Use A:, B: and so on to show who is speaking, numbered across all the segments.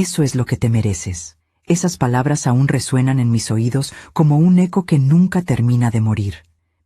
A: Eso es lo que te mereces. Esas palabras aún resuenan en mis oídos como un eco que nunca termina de morir.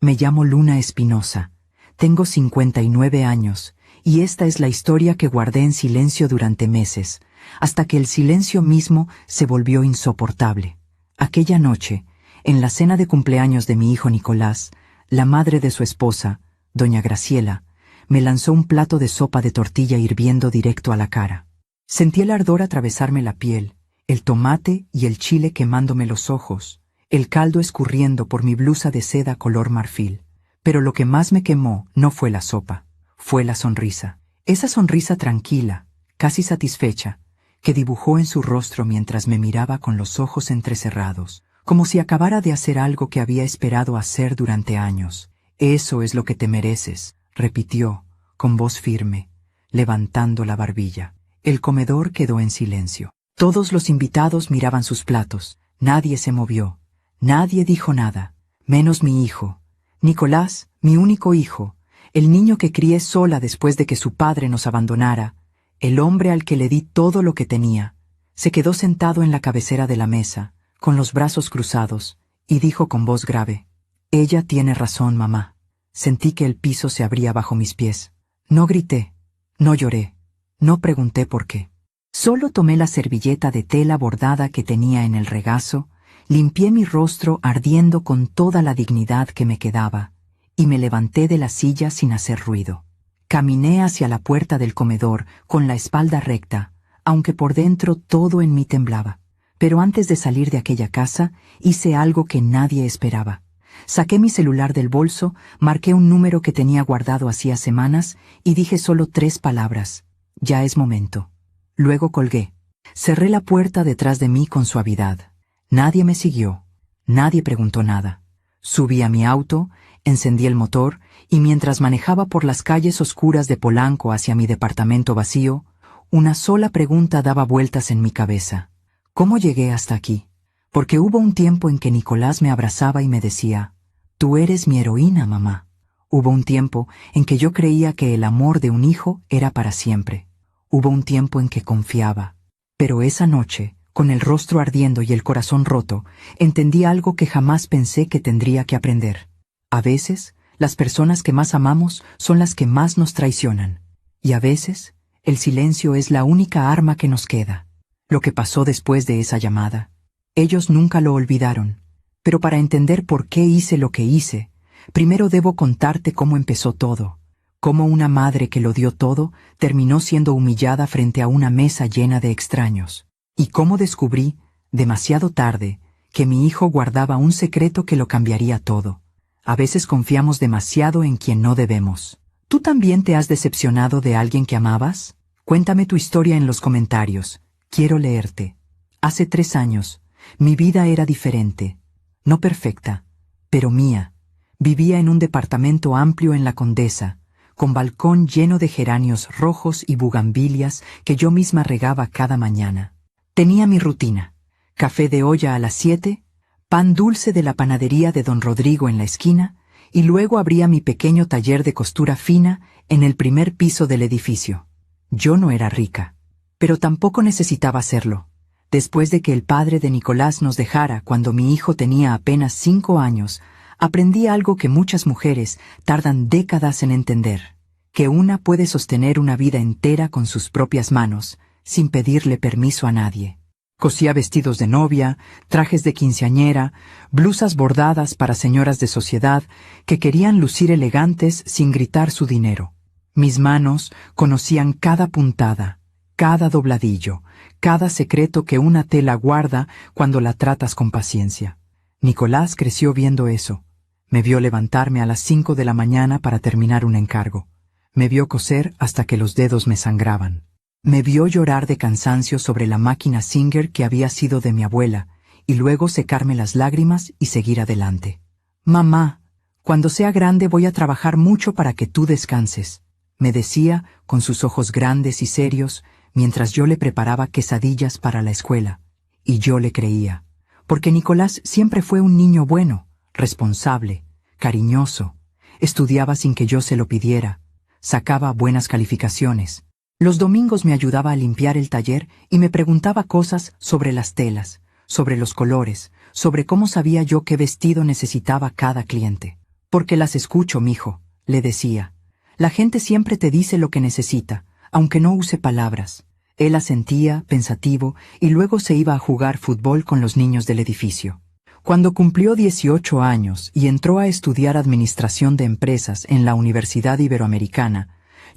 A: Me llamo Luna Espinosa. Tengo 59 años, y esta es la historia que guardé en silencio durante meses, hasta que el silencio mismo se volvió insoportable. Aquella noche, en la cena de cumpleaños de mi hijo Nicolás, la madre de su esposa, doña Graciela, me lanzó un plato de sopa de tortilla hirviendo directo a la cara. Sentí el ardor atravesarme la piel, el tomate y el chile quemándome los ojos, el caldo escurriendo por mi blusa de seda color marfil. Pero lo que más me quemó no fue la sopa, fue la sonrisa. Esa sonrisa tranquila, casi satisfecha, que dibujó en su rostro mientras me miraba con los ojos entrecerrados, como si acabara de hacer algo que había esperado hacer durante años. Eso es lo que te mereces, repitió, con voz firme, levantando la barbilla. El comedor quedó en silencio. Todos los invitados miraban sus platos. Nadie se movió. Nadie dijo nada, menos mi hijo. Nicolás, mi único hijo, el niño que crié sola después de que su padre nos abandonara, el hombre al que le di todo lo que tenía, se quedó sentado en la cabecera de la mesa, con los brazos cruzados, y dijo con voz grave: «Ella tiene razón, mamá». Sentí que el piso se abría bajo mis pies. No grité, no lloré, no pregunté por qué. Solo tomé la servilleta de tela bordada que tenía en el regazo, limpié mi rostro ardiendo con toda la dignidad que me quedaba, y me levanté de la silla sin hacer ruido. Caminé hacia la puerta del comedor con la espalda recta, aunque por dentro todo en mí temblaba. Pero antes de salir de aquella casa, hice algo que nadie esperaba. Saqué mi celular del bolso, marqué un número que tenía guardado hacía semanas y dije solo 3 palabras: «Ya es momento». Luego colgué. Cerré la puerta detrás de mí con suavidad. Nadie me siguió. Nadie preguntó nada. Subí a mi auto, encendí el motor y mientras manejaba por las calles oscuras de Polanco hacia mi departamento vacío, una sola pregunta daba vueltas en mi cabeza. ¿Cómo llegué hasta aquí? Porque hubo un tiempo en que Nicolás me abrazaba y me decía: «Tú eres mi heroína, mamá». Hubo un tiempo en que yo creía que el amor de un hijo era para siempre. Hubo un tiempo en que confiaba. Pero esa noche, con el rostro ardiendo y el corazón roto, entendí algo que jamás pensé que tendría que aprender. A veces, las personas que más amamos son las que más nos traicionan. Y a veces, el silencio es la única arma que nos queda. Lo que pasó después de esa llamada, ellos nunca lo olvidaron. Pero para entender por qué hice lo que hice, primero debo contarte cómo empezó todo. Cómo una madre que lo dio todo terminó siendo humillada frente a una mesa llena de extraños. Y cómo descubrí, demasiado tarde, que mi hijo guardaba un secreto que lo cambiaría todo. A veces confiamos demasiado en quien no debemos. ¿Tú también te has decepcionado de alguien que amabas? Cuéntame tu historia en los comentarios. Quiero leerte. Hace 3 años, mi vida era diferente. No perfecta, pero mía. Vivía en un departamento amplio en La Condesa, con balcón lleno de geranios rojos y bugambilias que yo misma regaba cada mañana. Tenía mi rutina: café de olla a las 7, pan dulce de la panadería de don Rodrigo en la esquina, y luego abría mi pequeño taller de costura fina en el primer piso del edificio. Yo no era rica, pero tampoco necesitaba serlo. Después de que el padre de Nicolás nos dejara cuando mi hijo tenía apenas 5 años, aprendí algo que muchas mujeres tardan décadas en entender: que una puede sostener una vida entera con sus propias manos, sin pedirle permiso a nadie. Cosía vestidos de novia, trajes de quinceañera, blusas bordadas para señoras de sociedad que querían lucir elegantes sin gritar su dinero. Mis manos conocían cada puntada, cada dobladillo, cada secreto que una tela guarda cuando la tratas con paciencia. Nicolás creció viendo eso. Me vio levantarme a las 5 de la mañana para terminar un encargo. Me vio coser hasta que los dedos me sangraban. Me vio llorar de cansancio sobre la máquina Singer que había sido de mi abuela, y luego secarme las lágrimas y seguir adelante. «Mamá, cuando sea grande voy a trabajar mucho para que tú descanses», me decía con sus ojos grandes y serios, mientras yo le preparaba quesadillas para la escuela. Y yo le creía, porque Nicolás siempre fue un niño bueno, responsable, cariñoso. Estudiaba sin que yo se lo pidiera, sacaba buenas calificaciones. Los domingos me ayudaba a limpiar el taller y me preguntaba cosas sobre las telas, sobre los colores, sobre cómo sabía yo qué vestido necesitaba cada cliente. Porque las escucho, mijo, le decía. La gente siempre te dice lo que necesita, aunque no use palabras. Él asentía, pensativo, y luego se iba a jugar fútbol con los niños del edificio. Cuando cumplió 18 años y entró a estudiar Administración de Empresas en la Universidad Iberoamericana,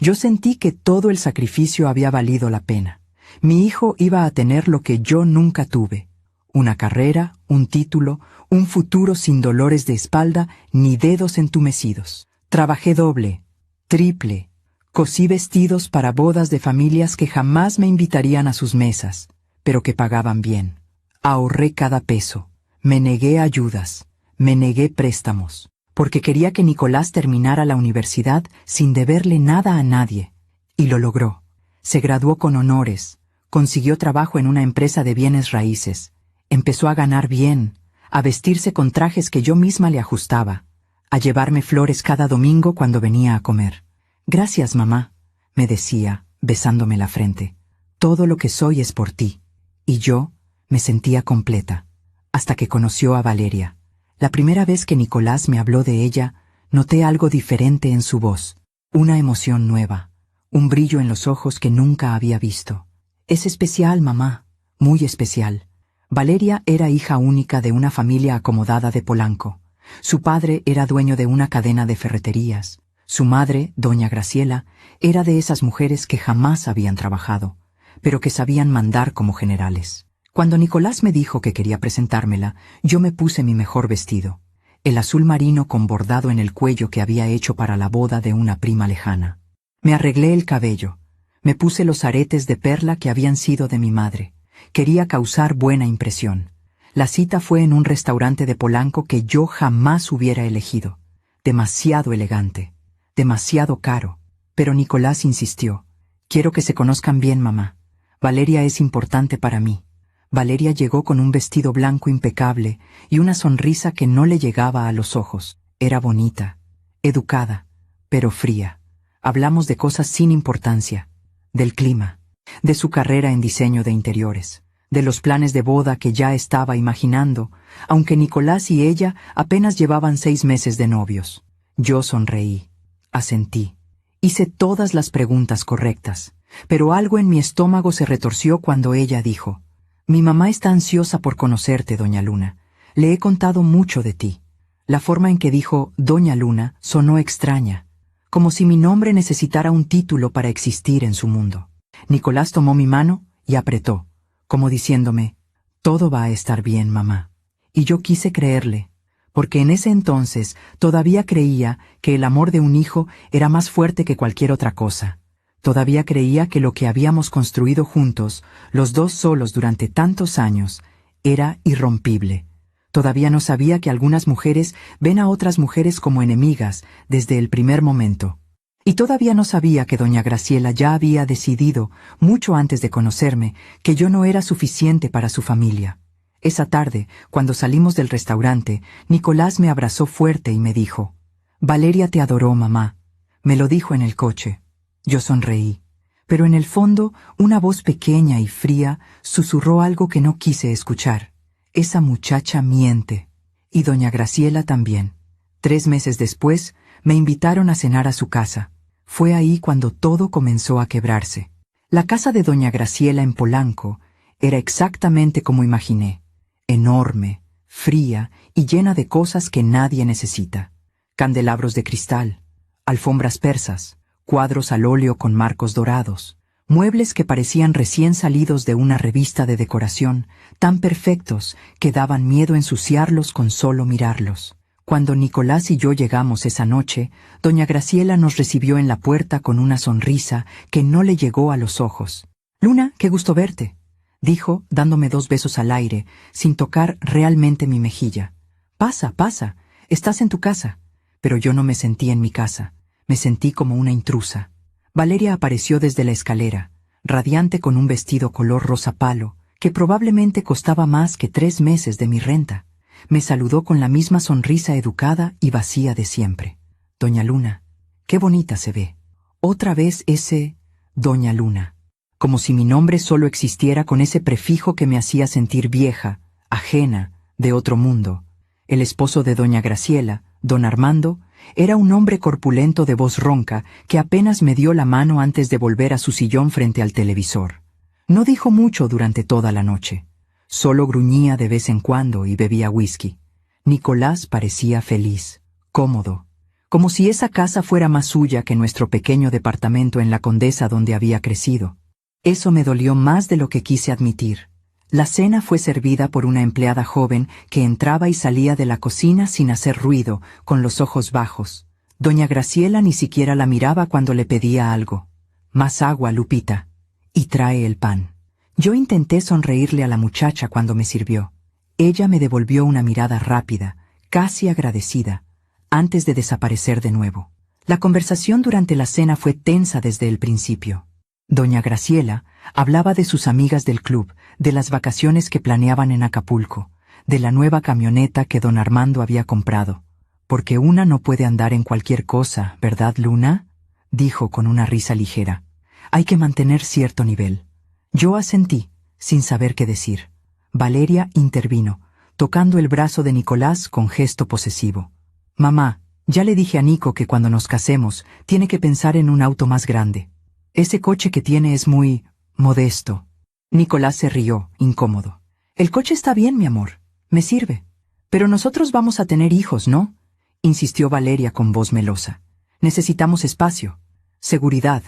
A: yo sentí que todo el sacrificio había valido la pena. Mi hijo iba a tener lo que yo nunca tuve: una carrera, un título, un futuro sin dolores de espalda ni dedos entumecidos. Trabajé doble, triple, cosí vestidos para bodas de familias que jamás me invitarían a sus mesas, pero que pagaban bien. Ahorré cada peso, me negué ayudas, me negué préstamos, porque quería que Nicolás terminara la universidad sin deberle nada a nadie. Y lo logró. Se graduó con honores, consiguió trabajo en una empresa de bienes raíces, empezó a ganar bien, a vestirse con trajes que yo misma le ajustaba, a llevarme flores cada domingo cuando venía a comer. Gracias, mamá, me decía, besándome la frente. Todo lo que soy es por ti. Y yo me sentía completa, hasta que conoció a Valeria. La primera vez que Nicolás me habló de ella, noté algo diferente en su voz, una emoción nueva, un brillo en los ojos que nunca había visto. Es especial, mamá, muy especial. Valeria era hija única de una familia acomodada de Polanco. Su padre era dueño de una cadena de ferreterías. Su madre, doña Graciela, era de esas mujeres que jamás habían trabajado, pero que sabían mandar como generales. Cuando Nicolás me dijo que quería presentármela, yo me puse mi mejor vestido, el azul marino con bordado en el cuello que había hecho para la boda de una prima lejana. Me arreglé el cabello, me puse los aretes de perla que habían sido de mi madre. Quería causar buena impresión. La cita fue en un restaurante de Polanco que yo jamás hubiera elegido. Demasiado elegante, demasiado caro. Pero Nicolás insistió. Quiero que se conozcan bien, mamá. Valeria es importante para mí. Valeria llegó con un vestido blanco impecable y una sonrisa que no le llegaba a los ojos. Era bonita, educada, pero fría. Hablamos de cosas sin importancia, del clima, de su carrera en diseño de interiores, de los planes de boda que ya estaba imaginando, aunque Nicolás y ella apenas llevaban 6 meses de novios. Yo sonreí, asentí, hice todas las preguntas correctas, pero algo en mi estómago se retorció cuando ella dijo: Mi mamá está ansiosa por conocerte, doña Luna. Le he contado mucho de ti. La forma en que dijo doña Luna sonó extraña, como si mi nombre necesitara un título para existir en su mundo. Nicolás tomó mi mano y apretó, como diciéndome: todo va a estar bien, mamá. Y yo quise creerle, porque en ese entonces todavía creía que el amor de un hijo era más fuerte que cualquier otra cosa. Todavía creía que lo que habíamos construido juntos, los dos solos durante tantos años, era irrompible. Todavía no sabía que algunas mujeres ven a otras mujeres como enemigas desde el primer momento. Y todavía no sabía que doña Graciela ya había decidido, mucho antes de conocerme, que yo no era suficiente para su familia. Esa tarde, cuando salimos del restaurante, Nicolás me abrazó fuerte y me dijo: Valeria te adoró, mamá. Me lo dijo en el coche. Yo sonreí, pero en el fondo una voz pequeña y fría susurró algo que no quise escuchar. Esa muchacha miente. Y doña Graciela también. 3 meses después, me invitaron a cenar a su casa. Fue ahí cuando todo comenzó a quebrarse. La casa de doña Graciela en Polanco era exactamente como imaginé. Enorme, fría y llena de cosas que nadie necesita. Candelabros de cristal, alfombras persas, cuadros al óleo con marcos dorados, muebles que parecían recién salidos de una revista de decoración, tan perfectos que daban miedo ensuciarlos con solo mirarlos. Cuando Nicolás y yo llegamos esa noche, doña Graciela nos recibió en la puerta con una sonrisa que no le llegó a los ojos. «Luna, qué gusto verte», dijo, dándome 2 besos al aire, sin tocar realmente mi mejilla. «Pasa, pasa, estás en tu casa». Pero yo no me sentí en mi casa. Me sentí como una intrusa. Valeria apareció desde la escalera, radiante con un vestido color rosa palo, que probablemente costaba más que 3 meses de mi renta. Me saludó con la misma sonrisa educada y vacía de siempre. «Doña Luna, qué bonita se ve». Otra vez ese Doña Luna. Como si mi nombre solo existiera con ese prefijo que me hacía sentir vieja, ajena, de otro mundo. El esposo de doña Graciela, don Armando, era un hombre corpulento de voz ronca que apenas me dio la mano antes de volver a su sillón frente al televisor. No dijo mucho durante toda la noche. Solo gruñía de vez en cuando y bebía whisky. Nicolás parecía feliz, cómodo, como si esa casa fuera más suya que nuestro pequeño departamento en la Condesa donde había crecido. Eso me dolió más de lo que quise admitir. La cena fue servida por una empleada joven que entraba y salía de la cocina sin hacer ruido, con los ojos bajos. Doña Graciela ni siquiera la miraba cuando le pedía algo. «Más agua, Lupita. Y trae el pan». Yo intenté sonreírle a la muchacha cuando me sirvió. Ella me devolvió una mirada rápida, casi agradecida, antes de desaparecer de nuevo. La conversación durante la cena fue tensa desde el principio. Doña Graciela hablaba de sus amigas del club, de las vacaciones que planeaban en Acapulco, de la nueva camioneta que don Armando había comprado. «Porque una no puede andar en cualquier cosa, ¿verdad, Luna?», dijo con una risa ligera. «Hay que mantener cierto nivel». Yo asentí, sin saber qué decir. Valeria intervino, tocando el brazo de Nicolás con gesto posesivo. «Mamá, ya le dije a Nico que cuando nos casemos tiene que pensar en un auto más grande. Ese coche que tiene es muy modesto». Nicolás se rió, incómodo. «El coche está bien, mi amor. Me sirve. Pero nosotros vamos a tener hijos, ¿no?», insistió Valeria con voz melosa. «Necesitamos espacio, seguridad.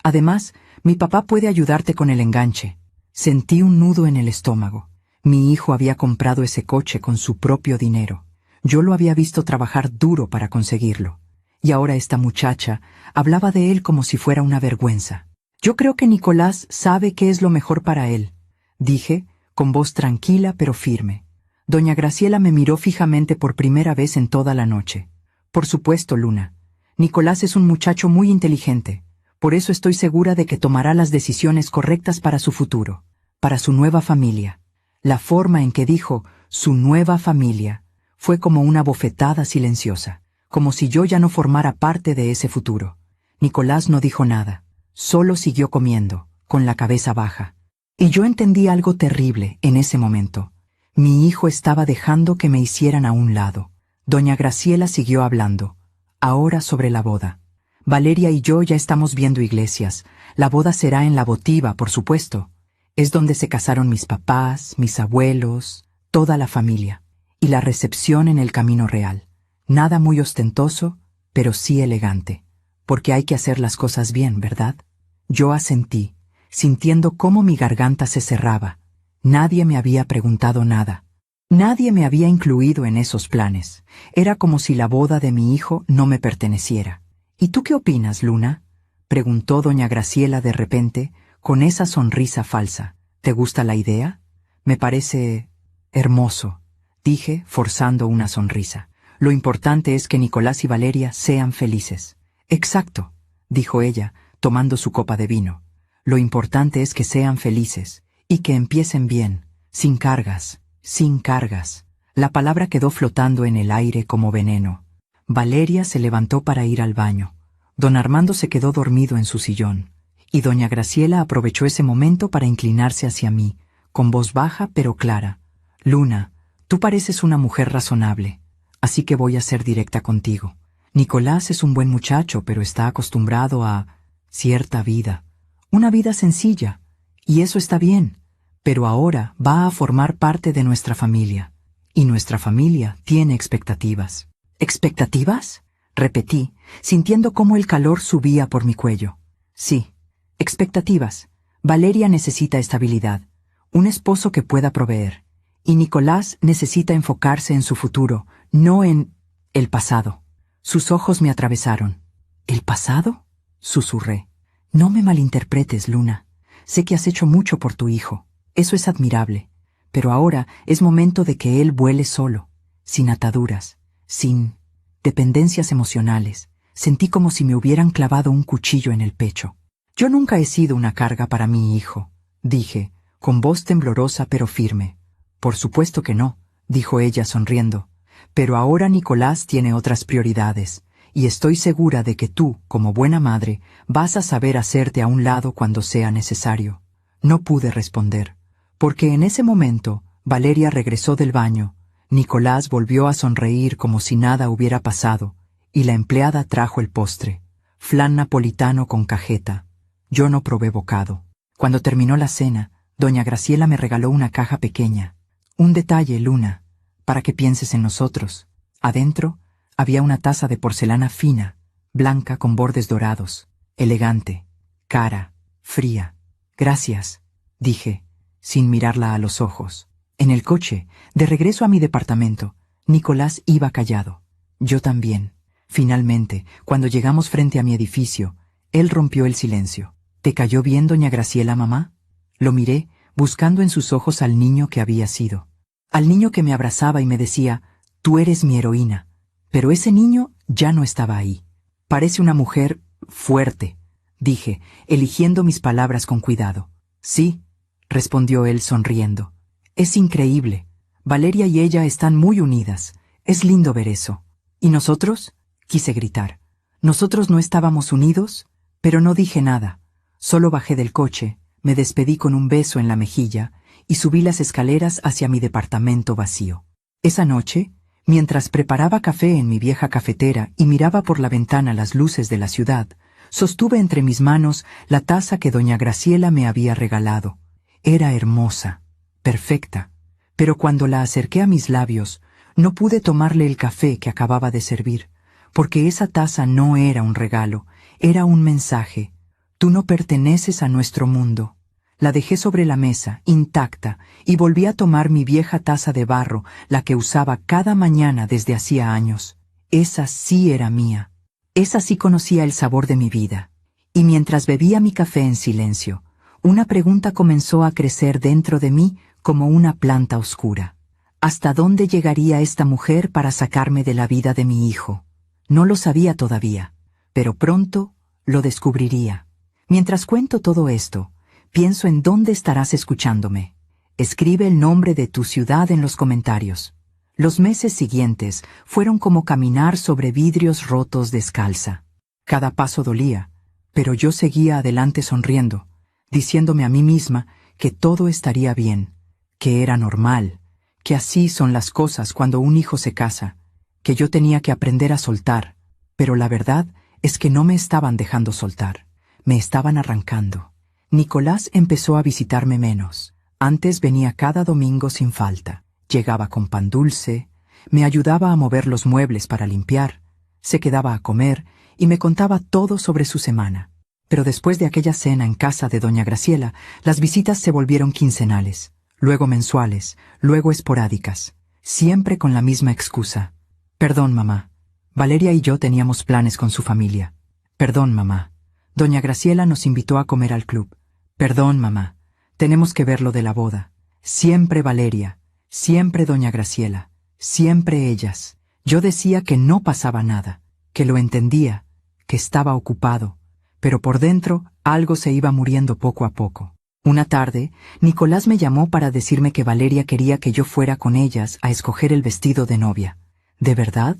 A: Además, mi papá puede ayudarte con el enganche». Sentí un nudo en el estómago. Mi hijo había comprado ese coche con su propio dinero. Yo lo había visto trabajar duro para conseguirlo. Y ahora esta muchacha hablaba de él como si fuera una vergüenza. «Yo creo que Nicolás sabe qué es lo mejor para él», dije, con voz tranquila pero firme. Doña Graciela me miró fijamente por primera vez en toda la noche. «Por supuesto, Luna. Nicolás es un muchacho muy inteligente. Por eso estoy segura de que tomará las decisiones correctas para su futuro, para su nueva familia». La forma en que dijo «su nueva familia» fue como una bofetada silenciosa, como si yo ya no formara parte de ese futuro. Nicolás no dijo nada, solo siguió comiendo, con la cabeza baja. Y yo entendí algo terrible en ese momento. Mi hijo estaba dejando que me hicieran a un lado. Doña Graciela siguió hablando, ahora sobre la boda. «Valeria y yo ya estamos viendo iglesias. La boda será en la votiva, por supuesto. Es donde se casaron mis papás, mis abuelos, toda la familia. Y la recepción en el Camino Real. Nada muy ostentoso, pero sí elegante. Porque hay que hacer las cosas bien, ¿verdad?». Yo asentí, sintiendo cómo mi garganta se cerraba. Nadie me había preguntado nada. Nadie me había incluido en esos planes. Era como si la boda de mi hijo no me perteneciera. «¿Y tú qué opinas, Luna?», preguntó doña Graciela de repente, con esa sonrisa falsa. «¿Te gusta la idea?». «Me parece hermoso», dije, forzando una sonrisa. «Lo importante es que Nicolás y Valeria sean felices». «Exacto», dijo ella, tomando su copa de vino. «Lo importante es que sean felices, y que empiecen bien, sin cargas, sin cargas». La palabra quedó flotando en el aire como veneno. Valeria se levantó para ir al baño. Don Armando se quedó dormido en su sillón, y doña Graciela aprovechó ese momento para inclinarse hacia mí, con voz baja pero clara. «Luna, tú pareces una mujer razonable, así que voy a ser directa contigo. Nicolás es un buen muchacho, pero está acostumbrado a cierta vida, una vida sencilla, y eso está bien, pero ahora va a formar parte de nuestra familia, y nuestra familia tiene expectativas». «¿Expectativas?», repetí, sintiendo cómo el calor subía por mi cuello. «Sí, expectativas. Valeria necesita estabilidad, un esposo que pueda proveer, y Nicolás necesita enfocarse en su futuro, no en el pasado». Sus ojos me atravesaron. «¿El pasado?», susurré. «No me malinterpretes, Luna. Sé que has hecho mucho por tu hijo. Eso es admirable. Pero ahora es momento de que él vuele solo, sin ataduras, sin dependencias emocionales». Sentí como si me hubieran clavado un cuchillo en el pecho. «Yo nunca he sido una carga para mi hijo», dije, con voz temblorosa pero firme. «Por supuesto que no», dijo ella sonriendo. «Pero ahora Nicolás tiene otras prioridades, y estoy segura de que tú, como buena madre, vas a saber hacerte a un lado cuando sea necesario. No pude responder, porque en ese momento Valeria regresó del baño, Nicolás volvió a sonreír como si nada hubiera pasado, y la empleada trajo el postre, flan napolitano con cajeta. Yo no probé bocado. Cuando terminó la cena, doña Graciela me regaló una caja pequeña. Un detalle, Luna, para que pienses en nosotros. Adentro había una taza de porcelana fina, blanca con bordes dorados, elegante, cara, fría. Gracias, dije, sin mirarla a los ojos. En el coche, de regreso a mi departamento, Nicolás iba callado. Yo también. Finalmente, cuando llegamos frente a mi edificio, él rompió el silencio. ¿Te cayó bien, doña Graciela, mamá? Lo miré, buscando en sus ojos al niño que había sido. Al niño que me abrazaba y me decía, tú eres mi heroína. Pero ese niño ya no estaba ahí. Parece una mujer fuerte, dije, eligiendo mis palabras con cuidado. Sí, respondió él sonriendo. Es increíble. Valeria y ella están muy unidas. Es lindo ver eso. ¿Y nosotros? Quise gritar. Nosotros no estábamos unidos, pero no dije nada. Solo bajé del coche, me despedí con un beso en la mejilla y subí las escaleras hacia mi departamento vacío. Esa noche, mientras preparaba café en mi vieja cafetera y miraba por la ventana las luces de la ciudad, sostuve entre mis manos la taza que doña Graciela me había regalado. Era hermosa, perfecta, pero cuando la acerqué a mis labios, no pude tomarle el café que acababa de servir, porque esa taza no era un regalo, era un mensaje. Tú no perteneces a nuestro mundo. La dejé sobre la mesa, intacta, y volví a tomar mi vieja taza de barro, la que usaba cada mañana desde hacía años. Esa sí era mía. Esa sí conocía el sabor de mi vida. Y mientras bebía mi café en silencio, una pregunta comenzó a crecer dentro de mí como una planta oscura. ¿Hasta dónde llegaría esta mujer para sacarme de la vida de mi hijo? No lo sabía todavía, pero pronto lo descubriría. Mientras cuento todo esto, pienso en dónde estarás escuchándome. Escribe el nombre de tu ciudad en los comentarios. Los meses siguientes fueron como caminar sobre vidrios rotos descalza. Cada paso dolía, pero yo seguía adelante sonriendo, diciéndome a mí misma que todo estaría bien, que era normal, que así son las cosas cuando un hijo se casa, que yo tenía que aprender a soltar, pero la verdad es que no me estaban dejando soltar, me estaban arrancando. Nicolás empezó a visitarme menos. Antes venía cada domingo sin falta. Llegaba con pan dulce, me ayudaba a mover los muebles para limpiar, se quedaba a comer y me contaba todo sobre su semana. Pero después de aquella cena en casa de doña Graciela, las visitas se volvieron quincenales, luego mensuales, luego esporádicas, siempre con la misma excusa. Perdón, mamá. Valeria y yo teníamos planes con su familia. Perdón, mamá. Doña Graciela nos invitó a comer al club. Perdón, mamá. Tenemos que ver lo de la boda. Siempre Valeria, siempre doña Graciela, siempre ellas. Yo decía que no pasaba nada, que lo entendía, que estaba ocupado, pero por dentro algo se iba muriendo poco a poco. Una tarde, Nicolás me llamó para decirme que Valeria quería que yo fuera con ellas a escoger el vestido de novia. ¿De verdad?,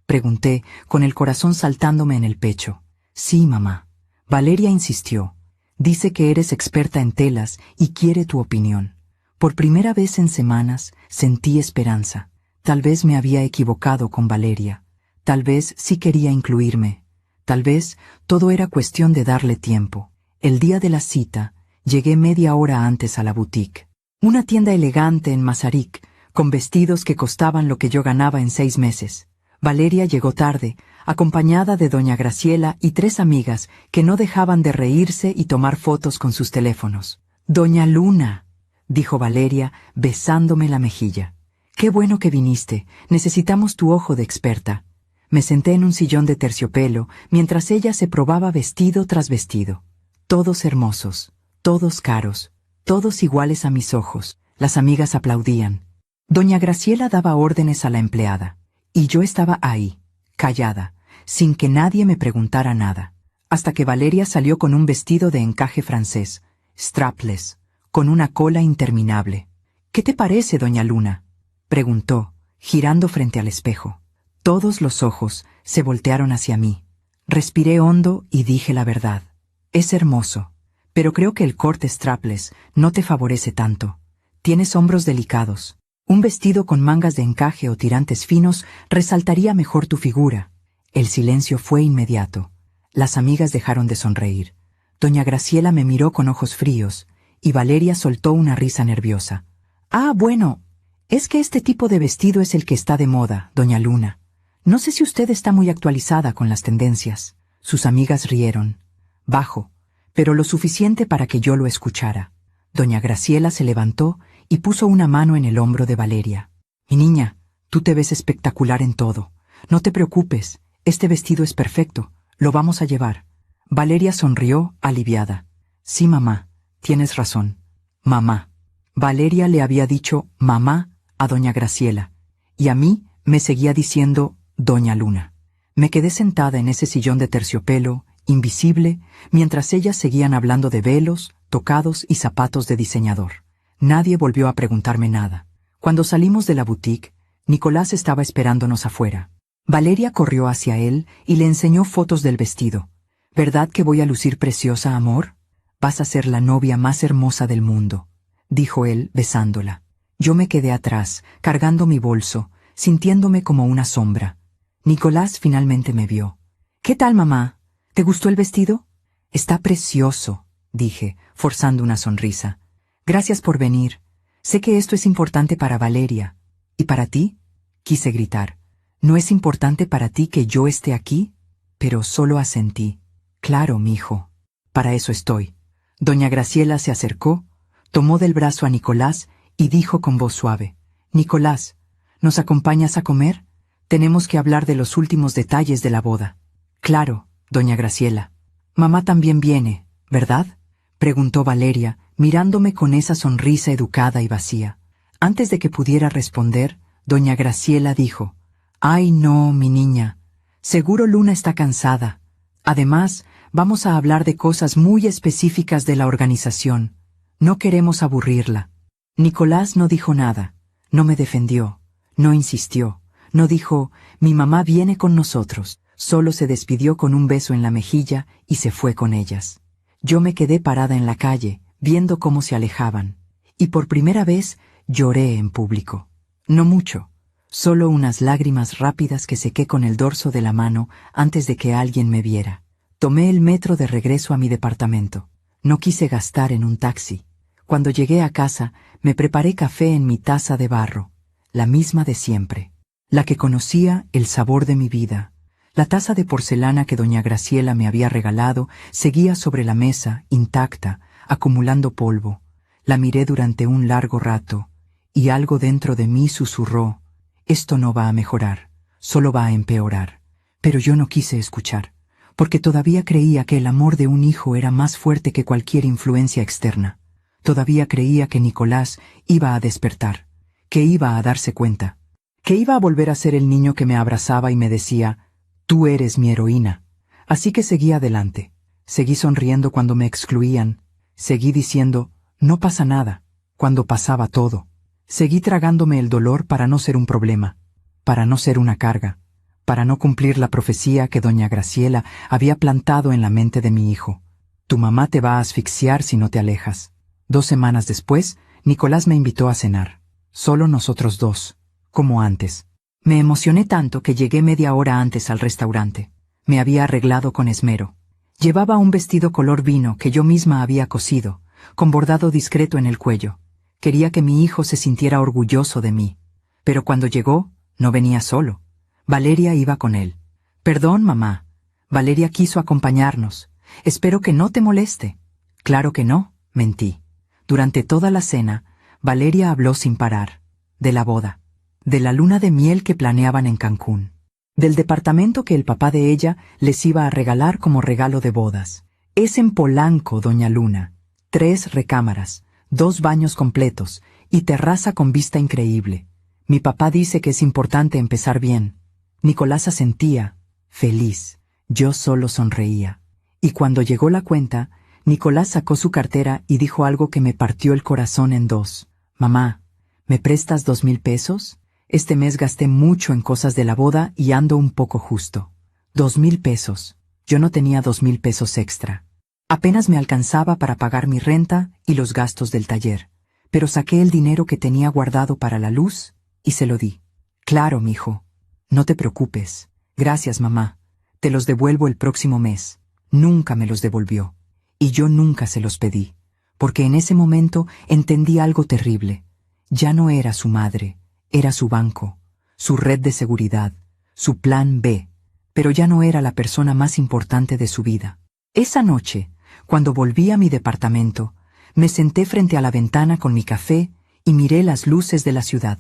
A: pregunté, con el corazón saltándome en el pecho. Sí, mamá. Valeria insistió. Dice que eres experta en telas y quiere tu opinión. Por primera vez en semanas sentí esperanza. Tal vez me había equivocado con Valeria. Tal vez sí quería incluirme. Tal vez todo era cuestión de darle tiempo. El día de la cita, llegué media hora antes a la boutique. Una tienda elegante en Masaryk, con vestidos que costaban lo que yo ganaba en 6 meses. Valeria llegó tarde, acompañada de doña Graciela y 3 amigas que no dejaban de reírse y tomar fotos con sus teléfonos. «Doña Luna», dijo Valeria, besándome la mejilla. «Qué bueno que viniste. Necesitamos tu ojo de experta». Me senté en un sillón de terciopelo mientras ella se probaba vestido tras vestido. Todos hermosos, todos caros, todos iguales a mis ojos. Las amigas aplaudían. Doña Graciela daba órdenes a la empleada. Y yo estaba ahí, callada, sin que nadie me preguntara nada, hasta que Valeria salió con un vestido de encaje francés, strapless, con una cola interminable. «¿Qué te parece, doña Luna?», preguntó, girando frente al espejo. Todos los ojos se voltearon hacia mí. Respiré hondo y dije la verdad. Es hermoso, pero creo que el corte strapless no te favorece tanto. Tienes hombros delicados. Un vestido con mangas de encaje o tirantes finos resaltaría mejor tu figura. El silencio fue inmediato. Las amigas dejaron de sonreír. Doña Graciela me miró con ojos fríos, y Valeria soltó una risa nerviosa. Ah, bueno, es que este tipo de vestido es el que está de moda, doña Luna. No sé si usted está muy actualizada con las tendencias. Sus amigas rieron. Bajo, pero lo suficiente para que yo lo escuchara. Doña Graciela se levantó y puso una mano en el hombro de Valeria. Mi niña, tú te ves espectacular en todo. No te preocupes, este vestido es perfecto, lo vamos a llevar. Valeria sonrió, aliviada. Sí, mamá, tienes razón. Mamá. Valeria le había dicho mamá a doña Graciela, y a mí me seguía diciendo doña Luna. Me quedé sentada en ese sillón de terciopelo, invisible, mientras ellas seguían hablando de velos, tocados y zapatos de diseñador. Nadie volvió a preguntarme nada. Cuando salimos de la boutique, Nicolás estaba esperándonos afuera. Valeria corrió hacia él y le enseñó fotos del vestido. ¿Verdad que voy a lucir preciosa, amor? Vas a ser la novia más hermosa del mundo, dijo él, besándola. Yo me quedé atrás, cargando mi bolso, sintiéndome como una sombra. Nicolás finalmente me vio. ¿Qué tal, mamá? ¿Te gustó el vestido? Está precioso, dije, forzando una sonrisa. Gracias por venir. Sé que esto es importante para Valeria. ¿Y para ti? Quise gritar. ¿No es importante para ti que yo esté aquí? Pero solo asentí. Claro, mijo. Para eso estoy. Doña Graciela se acercó, tomó del brazo a Nicolás y dijo con voz suave. Nicolás, ¿nos acompañas a comer? Tenemos que hablar de los últimos detalles de la boda. Claro, doña Graciela. Mamá también viene, ¿verdad? Preguntó Valeria, mirándome con esa sonrisa educada y vacía. Antes de que pudiera responder, doña Graciela dijo, «Ay, no, mi niña. Seguro Luna está cansada. Además, vamos a hablar de cosas muy específicas de la organización. No queremos aburrirla». Nicolás no dijo nada, no me defendió, no insistió, no dijo, «Mi mamá viene con nosotros». Solo se despidió con un beso en la mejilla y se fue con ellas. Yo me quedé parada en la calle, viendo cómo se alejaban, y por primera vez lloré en público. No mucho, solo unas lágrimas rápidas que sequé con el dorso de la mano antes de que alguien me viera. Tomé el metro de regreso a mi departamento. No quise gastar en un taxi. Cuando llegué a casa, me preparé café en mi taza de barro, la misma de siempre, la que conocía el sabor de mi vida. La taza de porcelana que doña Graciela me había regalado seguía sobre la mesa, intacta, acumulando polvo. La miré durante un largo rato, y algo dentro de mí susurró, «Esto no va a mejorar, solo va a empeorar». Pero yo no quise escuchar, porque todavía creía que el amor de un hijo era más fuerte que cualquier influencia externa. Todavía creía que Nicolás iba a despertar, que iba a darse cuenta, que iba a volver a ser el niño que me abrazaba y me decía, «Tú eres mi heroína». Así que seguí adelante. Seguí sonriendo cuando me excluían. Seguí diciendo, «No pasa nada», cuando pasaba todo. Seguí tragándome el dolor para no ser un problema, para no ser una carga, para no cumplir la profecía que doña Graciela había plantado en la mente de mi hijo. «Tu mamá te va a asfixiar si no te alejas». 2 semanas después, Nicolás me invitó a cenar. Solo nosotros dos, como antes. Me emocioné tanto que llegué media hora antes al restaurante. Me había arreglado con esmero. Llevaba un vestido color vino que yo misma había cosido, con bordado discreto en el cuello. Quería que mi hijo se sintiera orgulloso de mí. Pero cuando llegó, no venía solo. Valeria iba con él. «Perdón, mamá. Valeria quiso acompañarnos. Espero que no te moleste». «Claro que no», mentí. Durante toda la cena, Valeria habló sin parar. De la boda. De la luna de miel que planeaban en Cancún. Del departamento que el papá de ella les iba a regalar como regalo de bodas. «Es en Polanco, doña Luna. 3 recámaras, 2 baños completos y terraza con vista increíble. Mi papá dice que es importante empezar bien». Nicolás asentía, feliz. Yo solo sonreía. Y cuando llegó la cuenta, Nicolás sacó su cartera y dijo algo que me partió el corazón en 2. «Mamá, ¿me prestas 2,000 pesos? Este mes gasté mucho en cosas de la boda y ando un poco justo. 2,000 pesos. Yo no tenía 2,000 pesos extra. Apenas me alcanzaba para pagar mi renta y los gastos del taller, pero saqué el dinero que tenía guardado para la luz y se lo di. Claro, mijo. No te preocupes. Gracias, mamá. Te los devuelvo el próximo mes. Nunca me los devolvió. Y yo nunca se los pedí, porque en ese momento entendí algo terrible. Ya no era su madre, era su banco, su red de seguridad, su plan B, pero ya no era la persona más importante de su vida. Esa noche, cuando volví a mi departamento, me senté frente a la ventana con mi café y miré las luces de la ciudad,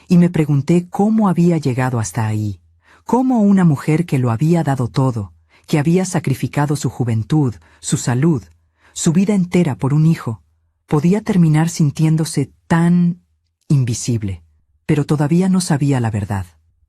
A: y me pregunté cómo había llegado hasta ahí, cómo una mujer que lo había dado todo, que había sacrificado su juventud, su salud, su vida entera por un hijo, podía terminar sintiéndose tan invisible. Pero todavía no sabía la verdad.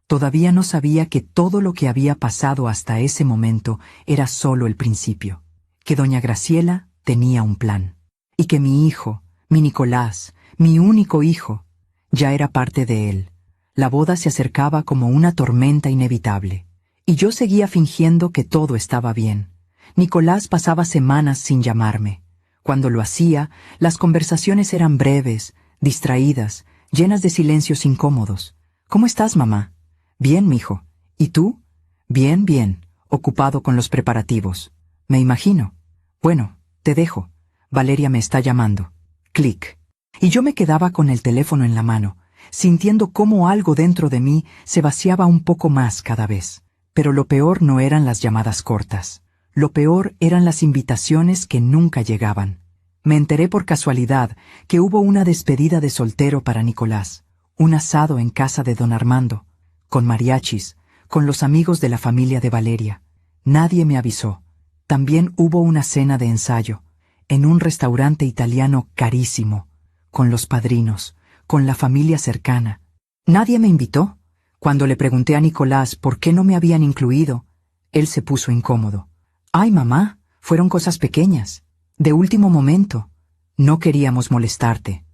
A: Todavía no sabía que todo lo que había pasado hasta ese momento era solo el principio, que doña Graciela tenía un plan, y que mi hijo, mi Nicolás, mi único hijo, ya era parte de él. La boda se acercaba como una tormenta inevitable, y yo seguía fingiendo que todo estaba bien. Nicolás pasaba semanas sin llamarme. Cuando lo hacía, las conversaciones eran breves, distraídas, llenas de silencios incómodos. ¿Cómo estás, mamá? Bien, mijo. ¿Y tú? Bien, bien, ocupado con los preparativos. Me imagino. Bueno, te dejo. Valeria me está llamando. Clic. Y yo me quedaba con el teléfono en la mano, sintiendo cómo algo dentro de mí se vaciaba un poco más cada vez. Pero lo peor no eran las llamadas cortas. Lo peor eran las invitaciones que nunca llegaban. Me enteré por casualidad que hubo una despedida de soltero para Nicolás, un asado en casa de don Armando, con mariachis, con los amigos de la familia de Valeria. Nadie me avisó. También hubo una cena de ensayo, en un restaurante italiano carísimo, con los padrinos, con la familia cercana. Nadie me invitó. Cuando le pregunté a Nicolás por qué no me habían incluido, él se puso incómodo. Ay, mamá, fueron cosas pequeñas, de último momento. No queríamos molestarte,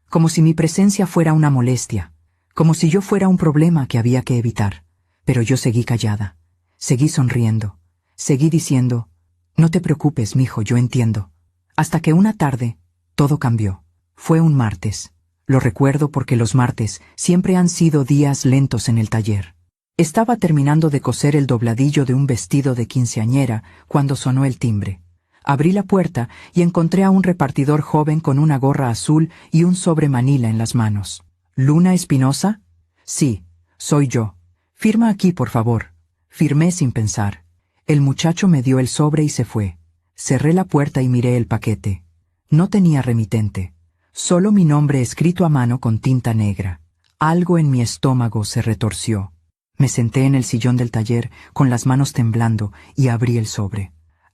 A: como si mi presencia fuera una molestia, como si yo fuera un problema que había que evitar. Pero yo seguí callada, seguí sonriendo, seguí diciendo, no te preocupes, mijo, yo entiendo. Hasta que una tarde, todo cambió. Fue un martes. Lo recuerdo porque los martes siempre han sido días lentos en el taller. Estaba terminando de coser el dobladillo de un vestido de quinceañera cuando sonó el timbre. Abrí la puerta y encontré a un repartidor joven con una gorra azul y un sobre manila en las manos. ¿Luna Espinosa? Sí, soy yo. Firma aquí, por favor. Firmé sin pensar. El muchacho me dio el sobre y se fue. Cerré la puerta y miré el paquete. No tenía remitente. Solo mi nombre escrito a mano con tinta negra. Algo en mi estómago se retorció. Me senté en el sillón del taller con las manos temblando y abrí el sobre.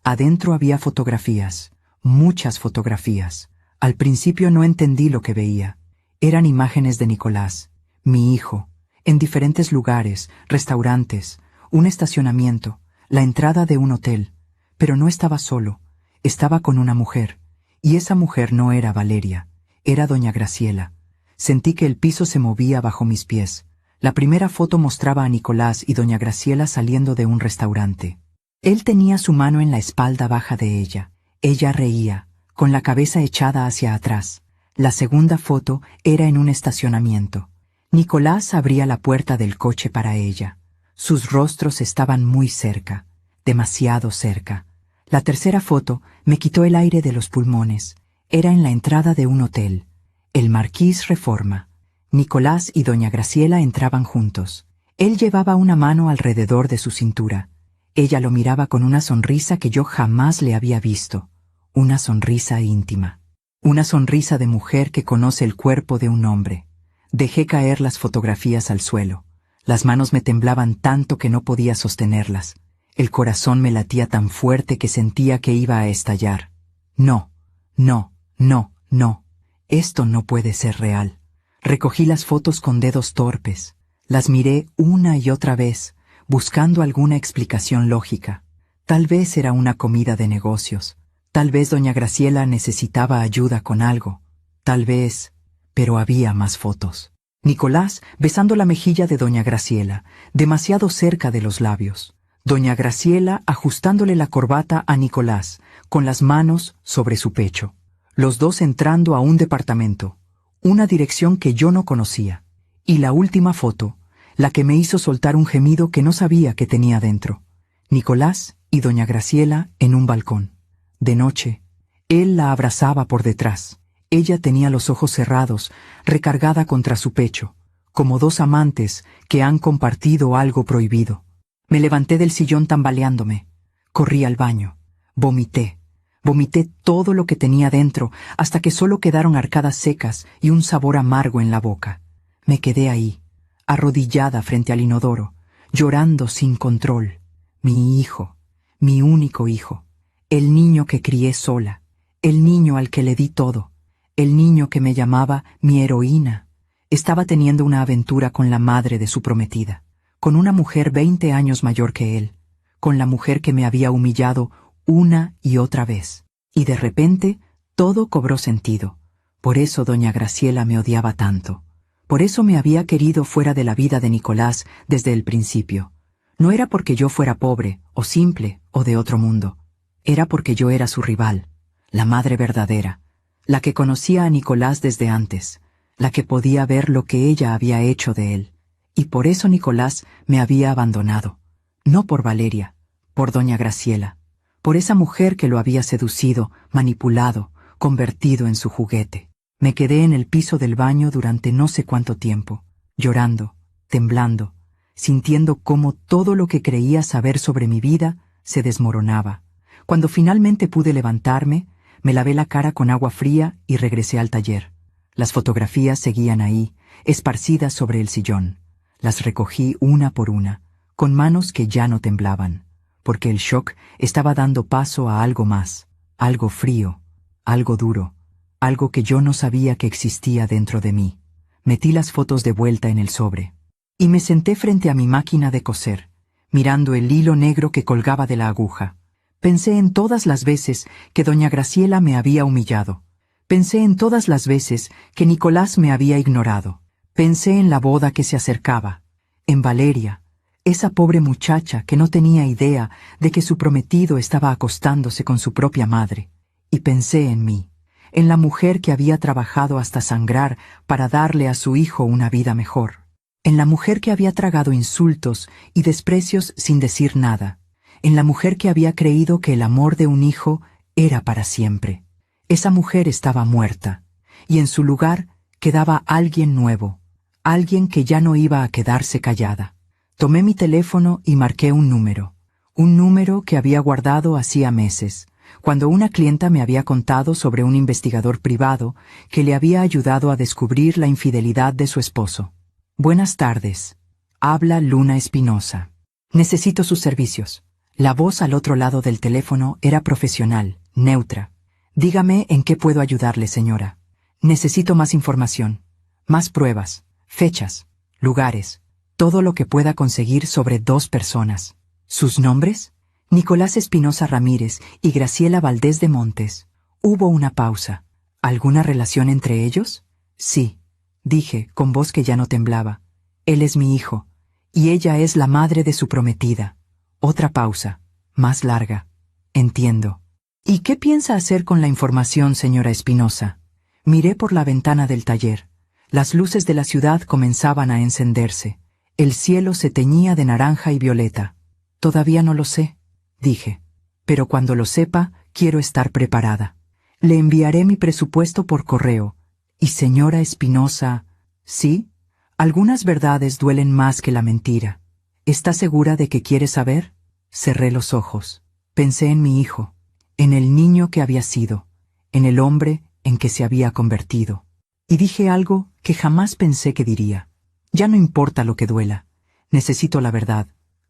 A: Adentro había fotografías, muchas fotografías. Al principio no entendí lo que veía. Eran imágenes de Nicolás, mi hijo, en diferentes lugares, restaurantes, un estacionamiento, la entrada de un hotel. Pero no estaba solo, estaba con una mujer. Y esa mujer no era Valeria, era doña Graciela. Sentí que el piso se movía bajo mis pies. La primera foto mostraba a Nicolás y doña Graciela saliendo de un restaurante. Él tenía su mano en la espalda baja de ella. Ella reía, con la cabeza echada hacia atrás. La segunda foto era en un estacionamiento. Nicolás abría la puerta del coche para ella. Sus rostros estaban muy cerca, demasiado cerca. La tercera foto me quitó el aire de los pulmones. Era en la entrada de un hotel, el Marquís Reforma. Nicolás y doña Graciela entraban juntos. Él llevaba una mano alrededor de su cintura. Ella lo miraba con una sonrisa que yo jamás le había visto. Una sonrisa íntima. Una sonrisa de mujer que conoce el cuerpo de un hombre. Dejé caer las fotografías al suelo. Las manos me temblaban tanto que no podía sostenerlas. El corazón me latía tan fuerte que sentía que iba a estallar. No, no, no, no. Esto no puede ser real. Recogí las fotos con dedos torpes. Las miré una y otra vez, buscando alguna explicación lógica. Tal vez era una comida de negocios. Tal vez doña Graciela necesitaba ayuda con algo. Tal vez, pero había más fotos. Nicolás besando la mejilla de doña Graciela, demasiado cerca de los labios. Doña Graciela ajustándole la corbata a Nicolás, con las manos sobre su pecho. Los dos entrando a un departamento, una dirección que yo no conocía. Y la última foto, la que me hizo soltar un gemido que no sabía que tenía dentro. Nicolás y doña Graciela en un balcón. De noche, él la abrazaba por detrás. Ella tenía los ojos cerrados, recargada contra su pecho, como dos amantes que han compartido algo prohibido. Me levanté del sillón tambaleándome. Corrí al baño. Vomité. Vomité todo lo que tenía dentro, hasta que solo quedaron arcadas secas y un sabor amargo en la boca. Me quedé ahí, arrodillada frente al inodoro, llorando sin control. Mi hijo, mi único hijo, el niño que crié sola, el niño al que le di todo, el niño que me llamaba mi heroína, estaba teniendo una aventura con la madre de su prometida, con una mujer 20 años mayor que él, con la mujer que me había humillado una y otra vez. Y de repente, todo cobró sentido. Por eso doña Graciela me odiaba tanto. Por eso me había querido fuera de la vida de Nicolás desde el principio. No era porque yo fuera pobre, o simple, o de otro mundo. Era porque yo era su rival, la madre verdadera, la que conocía a Nicolás desde antes, la que podía ver lo que ella había hecho de él. Y por eso Nicolás me había abandonado. No por Valeria, por doña Graciela, por esa mujer que lo había seducido, manipulado, convertido en su juguete. Me quedé en el piso del baño durante no sé cuánto tiempo, llorando, temblando, sintiendo cómo todo lo que creía saber sobre mi vida se desmoronaba. Cuando finalmente pude levantarme, me lavé la cara con agua fría y regresé al taller. Las fotografías seguían ahí, esparcidas sobre el sillón. Las recogí una por una, con manos que ya no temblaban, porque el shock estaba dando paso a algo más, algo frío, algo duro, algo que yo no sabía que existía dentro de mí. Metí las fotos de vuelta en el sobre, y me senté frente a mi máquina de coser, mirando el hilo negro que colgaba de la aguja. Pensé en todas las veces que doña Graciela me había humillado. Pensé en todas las veces que Nicolás me había ignorado. Pensé en la boda que se acercaba, en Valeria, esa pobre muchacha que no tenía idea de que su prometido estaba acostándose con su propia madre. Y pensé en mí, en la mujer que había trabajado hasta sangrar para darle a su hijo una vida mejor, en la mujer que había tragado insultos y desprecios sin decir nada, en la mujer que había creído que el amor de un hijo era para siempre. Esa mujer estaba muerta, y en su lugar quedaba alguien nuevo, alguien que ya no iba a quedarse callada. Tomé mi teléfono y marqué un número que había guardado hacía meses, cuando una clienta me había contado sobre un investigador privado que le había ayudado a descubrir la infidelidad de su esposo. Buenas tardes. Habla Luna Espinosa. Necesito sus servicios. La voz al otro lado del teléfono era profesional, neutra. Dígame en qué puedo ayudarle, señora. Necesito más información, más pruebas, fechas, lugares, todo lo que pueda conseguir sobre 2 personas. ¿Sus nombres? Nicolás Espinosa Ramírez y Graciela Valdés de Montes. Hubo una pausa. ¿Alguna relación entre ellos? Sí, dije, con voz que ya no temblaba. Él es mi hijo, y ella es la madre de su prometida. Otra pausa, más larga. Entiendo. ¿Y qué piensa hacer con la información, señora Espinosa? Miré por la ventana del taller. Las luces de la ciudad comenzaban a encenderse. El cielo se teñía de naranja y violeta. Todavía no lo sé, dije. Pero cuando lo sepa, quiero estar preparada. Le enviaré mi presupuesto por correo. Y señora Espinosa, ¿sí? Algunas verdades duelen más que la mentira. ¿Está segura de que quiere saber? Cerré los ojos. Pensé en mi hijo, en el niño que había sido, en el hombre en que se había convertido. Y dije algo que jamás pensé que diría. Ya no importa lo que duela. Necesito la verdad.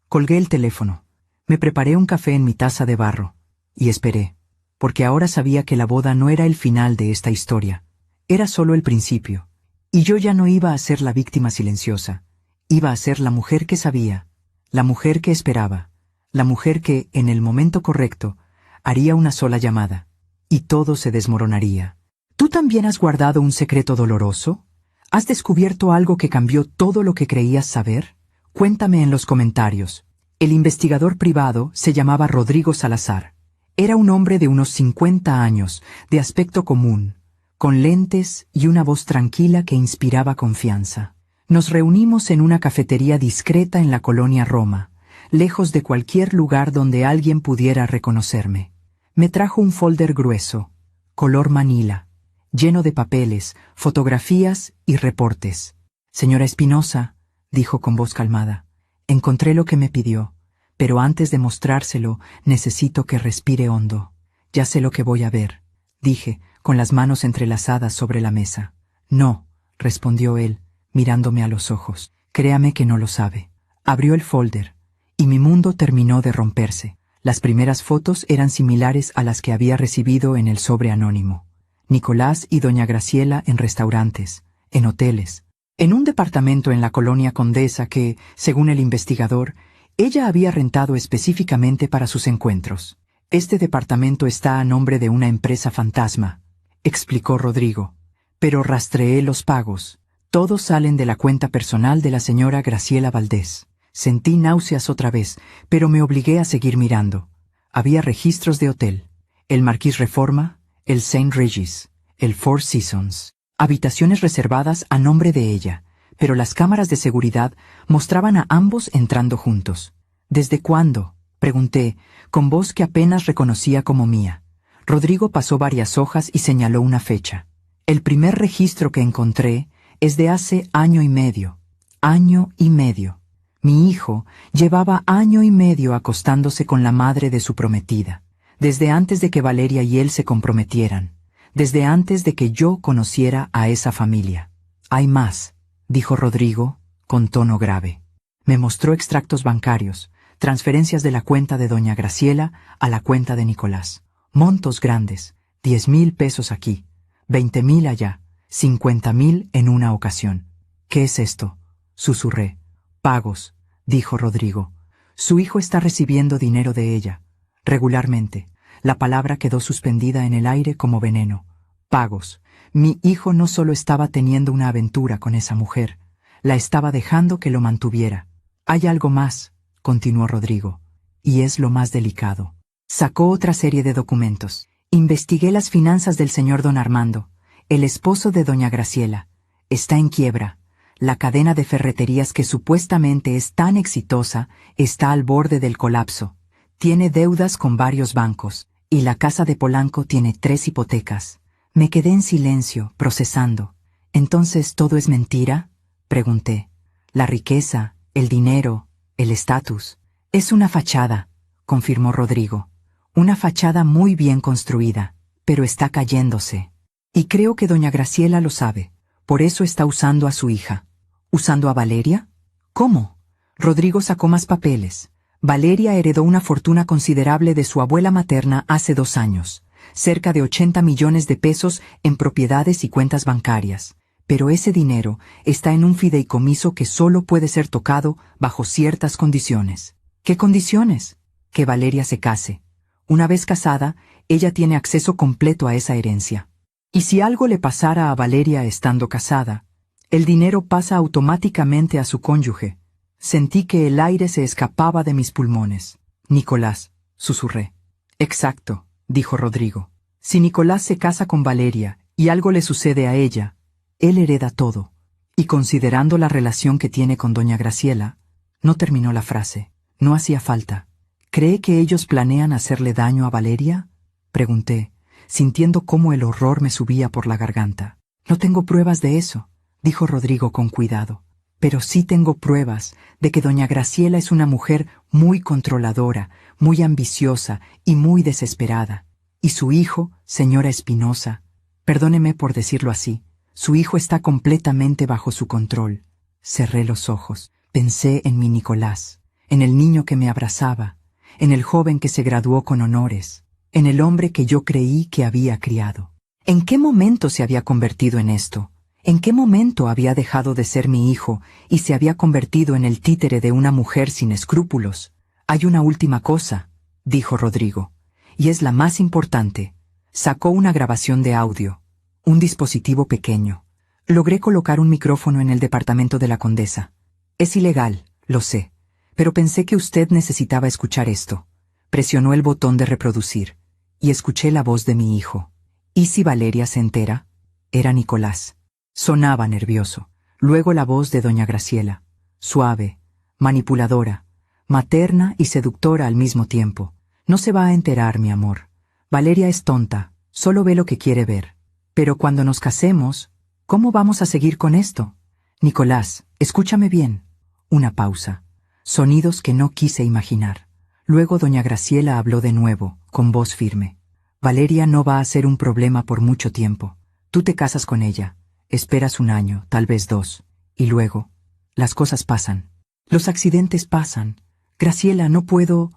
A: Colgué el teléfono. Me preparé un café en mi taza de barro. Y esperé. Porque ahora sabía que la boda no era el final de esta historia. Era solo el principio. Y yo ya no iba a ser la víctima silenciosa. Iba a ser la mujer que sabía. La mujer que esperaba. La mujer que, en el momento correcto, haría una sola llamada. Y todo se desmoronaría. ¿Tú también has guardado un secreto doloroso? ¿Has descubierto algo que cambió todo lo que creías saber? Cuéntame en los comentarios. El investigador privado se llamaba Rodrigo Salazar. Era un hombre de unos 50 años, de aspecto común, con lentes y una voz tranquila que inspiraba confianza. Nos reunimos en una cafetería discreta en la colonia Roma, lejos de cualquier lugar donde alguien pudiera reconocerme. Me trajo un folder grueso, color manila, lleno de papeles, fotografías y reportes. Señora Espinosa, dijo con voz calmada, encontré lo que me pidió, pero antes de mostrárselo necesito que respire hondo. Ya sé lo que voy a ver, dije, con las manos entrelazadas sobre la mesa. No, respondió él, mirándome a los ojos. Créame que no lo sabe. Abrió el folder, y mi mundo terminó de romperse. Las primeras fotos eran similares a las que había recibido en el sobre anónimo. Nicolás y doña Graciela en restaurantes, en hoteles, en un departamento en la colonia Condesa que, según el investigador, ella había rentado específicamente para sus encuentros. Este departamento está a nombre de una empresa fantasma, explicó Rodrigo. Pero rastreé los pagos. Todos salen de la cuenta personal de la señora Graciela Valdés. Sentí náuseas otra vez, pero me obligué a seguir mirando. Había registros de hotel. El Marquis Reforma, el St. Regis, el Four Seasons. Habitaciones reservadas a nombre de ella, pero las cámaras de seguridad mostraban a ambos entrando juntos. ¿Desde cuándo?, pregunté, con voz que apenas reconocía como mía. Rodrigo pasó varias hojas y señaló una fecha. El primer registro que encontré es de hace año y medio. Año y medio. Mi hijo llevaba año y medio acostándose con la madre de su prometida, desde antes de que Valeria y él se comprometieran, desde antes de que yo conociera a esa familia. Hay más, dijo Rodrigo, con tono grave. Me mostró extractos bancarios, transferencias de la cuenta de doña Graciela a la cuenta de Nicolás. Montos grandes, 10,000 pesos aquí, 20,000 allá, 50,000 en una ocasión. ¿Qué es esto?, susurré. Pagos, dijo Rodrigo. Su hijo está recibiendo dinero de ella, regularmente. La palabra quedó suspendida en el aire como veneno. Pagos. Mi hijo no solo estaba teniendo una aventura con esa mujer, la estaba dejando que lo mantuviera. Hay algo más, continuó Rodrigo, y es lo más delicado. Sacó otra serie de documentos. Investigué las finanzas del señor don Armando, el esposo de doña Graciela. Está en quiebra. La cadena de ferreterías que supuestamente es tan exitosa está al borde del colapso. Tiene deudas con varios bancos, y la casa de Polanco tiene 3 hipotecas. Me quedé en silencio, procesando. ¿Entonces todo es mentira?, pregunté. La riqueza, el dinero, el estatus. Es una fachada, confirmó Rodrigo. Una fachada muy bien construida, pero está cayéndose. Y creo que doña Graciela lo sabe. Por eso está usando a su hija. ¿Usando a Valeria? ¿Cómo? Rodrigo sacó más papeles. Valeria heredó una fortuna considerable de su abuela materna hace 2 años, cerca de 80 millones de pesos en propiedades y cuentas bancarias. Pero ese dinero está en un fideicomiso que solo puede ser tocado bajo ciertas condiciones. ¿Qué condiciones? Que Valeria se case. Una vez casada, ella tiene acceso completo a esa herencia. Y si algo le pasara a Valeria estando casada, el dinero pasa automáticamente a su cónyuge. Sentí que el aire se escapaba de mis pulmones. Nicolás, susurré. Exacto, dijo Rodrigo. Si Nicolás se casa con Valeria y algo le sucede a ella, él hereda todo. Y considerando la relación que tiene con doña Graciela, no terminó la frase. No hacía falta. ¿Cree que ellos planean hacerle daño a Valeria?, pregunté, sintiendo cómo el horror me subía por la garganta. No tengo pruebas de eso, dijo Rodrigo con cuidado. Pero sí tengo pruebas de que doña Graciela es una mujer muy controladora, muy ambiciosa y muy desesperada. Y su hijo, señora Espinosa, perdóneme por decirlo así, su hijo está completamente bajo su control. Cerré los ojos. Pensé en mi Nicolás, en el niño que me abrazaba, en el joven que se graduó con honores, en el hombre que yo creí que había criado. ¿En qué momento se había convertido en esto? ¿En qué momento había dejado de ser mi hijo y se había convertido en el títere de una mujer sin escrúpulos? Hay una última cosa, dijo Rodrigo, y es la más importante. Sacó una grabación de audio, un dispositivo pequeño. Logré colocar un micrófono en el departamento de la condesa. Es ilegal, lo sé, pero pensé que usted necesitaba escuchar esto. Presionó el botón de reproducir, y escuché la voz de mi hijo. ¿Y si Valeria se entera? Era Nicolás. Sonaba nervioso. Luego la voz de doña Graciela, suave, manipuladora, materna y seductora al mismo tiempo. No se va a enterar, mi amor. Valeria es tonta, solo ve lo que quiere ver. Pero cuando nos casemos, ¿cómo vamos a seguir con esto? Nicolás, escúchame bien. Una pausa. Sonidos que no quise imaginar. Luego doña Graciela habló de nuevo, con voz firme. Valeria no va a ser un problema por mucho tiempo. Tú te casas con ella. Esperas 1 año, tal vez 2. Y luego, las cosas pasan. Los accidentes pasan. Graciela, no puedo...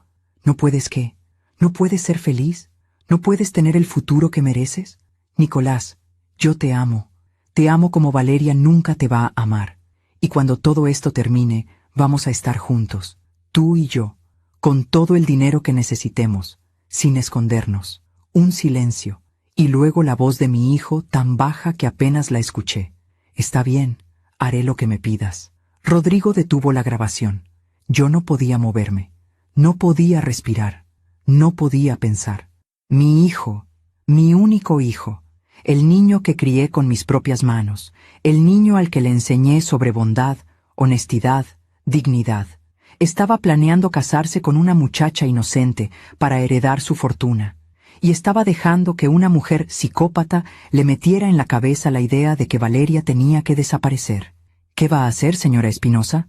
A: ¿No puedes qué? ¿No puedes ser feliz? ¿No puedes tener el futuro que mereces? Nicolás, yo te amo. Te amo como Valeria nunca te va a amar. Y cuando todo esto termine, vamos a estar juntos, tú y yo, con todo el dinero que necesitemos, sin escondernos. Un silencio, y luego la voz de mi hijo tan baja que apenas la escuché. Está bien, haré lo que me pidas. Rodrigo detuvo la grabación. Yo no podía moverme, no podía respirar, no podía pensar. Mi hijo, mi único hijo, el niño que crié con mis propias manos, el niño al que le enseñé sobre bondad, honestidad, dignidad. Estaba planeando casarse con una muchacha inocente para heredar su fortuna. Y estaba dejando que una mujer psicópata le metiera en la cabeza la idea de que Valeria tenía que desaparecer. ¿Qué va a hacer, señora Espinosa?,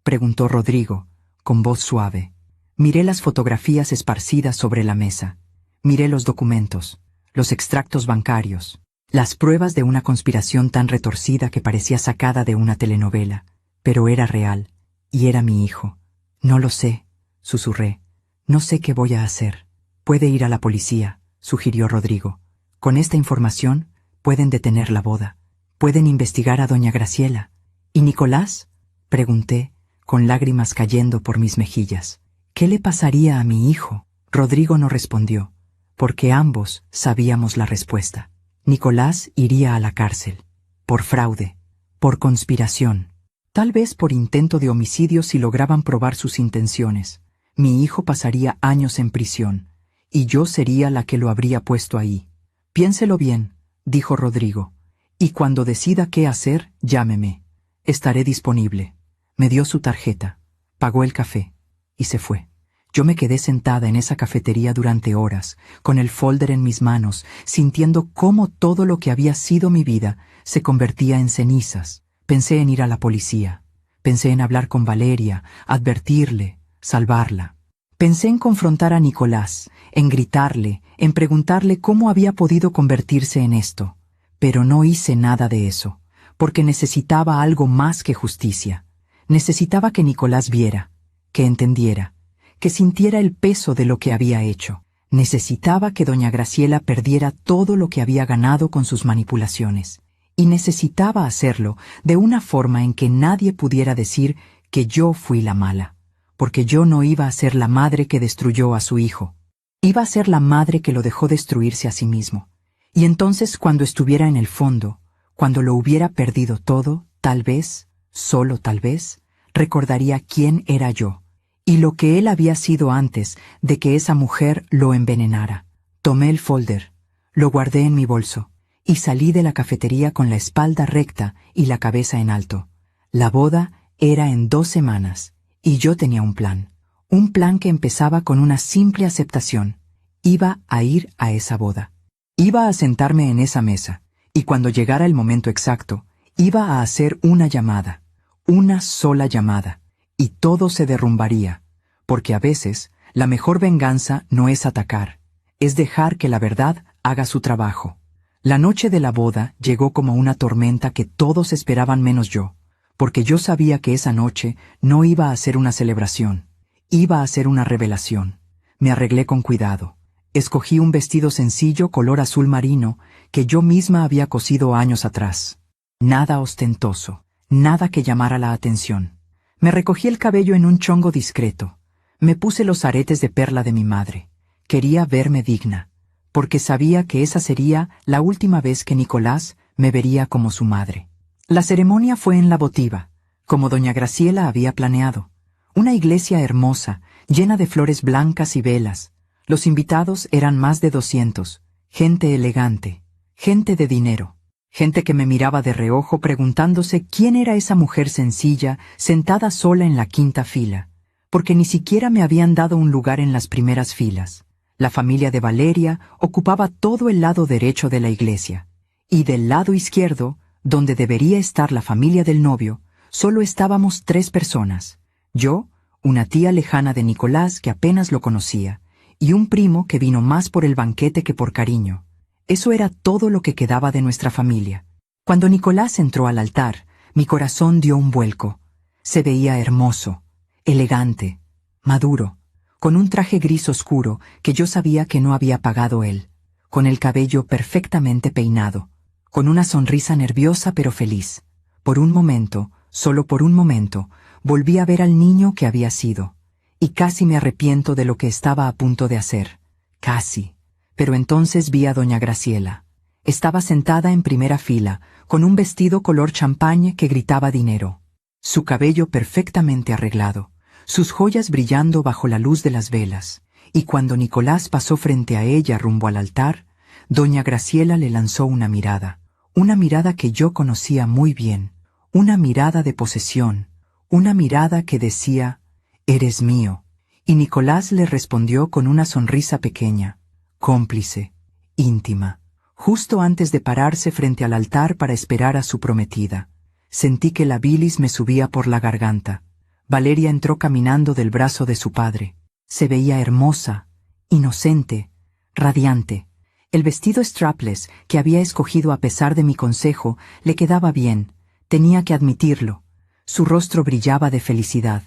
A: preguntó Rodrigo, con voz suave. Miré las fotografías esparcidas sobre la mesa. Miré los documentos, los extractos bancarios, las pruebas de una conspiración tan retorcida que parecía sacada de una telenovela. Pero era real, y era mi hijo. No lo sé, susurré. No sé qué voy a hacer. Puede ir a la policía, sugirió Rodrigo. Con esta información pueden detener la boda. Pueden investigar a doña Graciela. ¿Y Nicolás?, pregunté, con lágrimas cayendo por mis mejillas. ¿Qué le pasaría a mi hijo? Rodrigo no respondió, porque ambos sabíamos la respuesta. Nicolás iría a la cárcel. Por fraude. Por conspiración. Tal vez por intento de homicidio si lograban probar sus intenciones. Mi hijo pasaría años en prisión. Y yo sería la que lo habría puesto ahí. Piénselo bien, dijo Rodrigo. Y cuando decida qué hacer, llámeme. Estaré disponible. Me dio su tarjeta, pagó el café, y se fue. Yo me quedé sentada en esa cafetería durante horas, con el folder en mis manos, sintiendo cómo todo lo que había sido mi vida se convertía en cenizas. Pensé en ir a la policía. Pensé en hablar con Valeria, advertirle, salvarla. Pensé en confrontar a Nicolás, en gritarle, en preguntarle cómo había podido convertirse en esto. Pero no hice nada de eso, porque necesitaba algo más que justicia. Necesitaba que Nicolás viera, que entendiera, que sintiera el peso de lo que había hecho. Necesitaba que doña Graciela perdiera todo lo que había ganado con sus manipulaciones. Y necesitaba hacerlo de una forma en que nadie pudiera decir que yo fui la mala. Porque yo no iba a ser la madre que destruyó a su hijo. Iba a ser la madre que lo dejó destruirse a sí mismo. Y entonces, cuando estuviera en el fondo, cuando lo hubiera perdido todo, tal vez, solo tal vez, recordaría quién era yo, y lo que él había sido antes de que esa mujer lo envenenara. Tomé el folder, lo guardé en mi bolso, y salí de la cafetería con la espalda recta y la cabeza en alto. La boda era en 2 semanas. Y yo tenía un plan que empezaba con una simple aceptación. Iba a ir a esa boda. Iba a sentarme en esa mesa, y cuando llegara el momento exacto, iba a hacer una llamada, una sola llamada, y todo se derrumbaría, porque a veces la mejor venganza no es atacar, es dejar que la verdad haga su trabajo. La noche de la boda llegó como una tormenta que todos esperaban menos yo. Porque yo sabía que esa noche no iba a ser una celebración, iba a ser una revelación. Me arreglé con cuidado. Escogí un vestido sencillo color azul marino que yo misma había cosido años atrás. Nada ostentoso, nada que llamara la atención. Me recogí el cabello en un chongo discreto. Me puse los aretes de perla de mi madre. Quería verme digna, porque sabía que esa sería la última vez que Nicolás me vería como su madre. La ceremonia fue en la votiva, como doña Graciela había planeado. Una iglesia hermosa, llena de flores blancas y velas. Los invitados eran más de 200, gente elegante, gente de dinero, gente que me miraba de reojo preguntándose quién era esa mujer sencilla, sentada sola en la quinta fila, porque ni siquiera me habían dado un lugar en las primeras filas. La familia de Valeria ocupaba todo el lado derecho de la iglesia, y del lado izquierdo, donde debería estar la familia del novio, solo estábamos 3 personas. Yo, una tía lejana de Nicolás que apenas lo conocía, y un primo que vino más por el banquete que por cariño. Eso era todo lo que quedaba de nuestra familia. Cuando Nicolás entró al altar, mi corazón dio un vuelco. Se veía hermoso, elegante, maduro, con un traje gris oscuro que yo sabía que no había pagado él, con el cabello perfectamente peinado, con una sonrisa nerviosa pero feliz. Por un momento, solo por un momento, volví a ver al niño que había sido, y casi me arrepiento de lo que estaba a punto de hacer. Casi. Pero entonces vi a doña Graciela. Estaba sentada en primera fila, con un vestido color champagne que gritaba dinero. Su cabello perfectamente arreglado, sus joyas brillando bajo la luz de las velas, y cuando Nicolás pasó frente a ella rumbo al altar, doña Graciela le lanzó una mirada que yo conocía muy bien, una mirada de posesión, una mirada que decía, «Eres mío», y Nicolás le respondió con una sonrisa pequeña, cómplice, íntima. Justo antes de pararse frente al altar para esperar a su prometida, sentí que la bilis me subía por la garganta. Valeria entró caminando del brazo de su padre. Se veía hermosa, inocente, radiante. El vestido strapless que había escogido a pesar de mi consejo le quedaba bien, tenía que admitirlo. Su rostro brillaba de felicidad.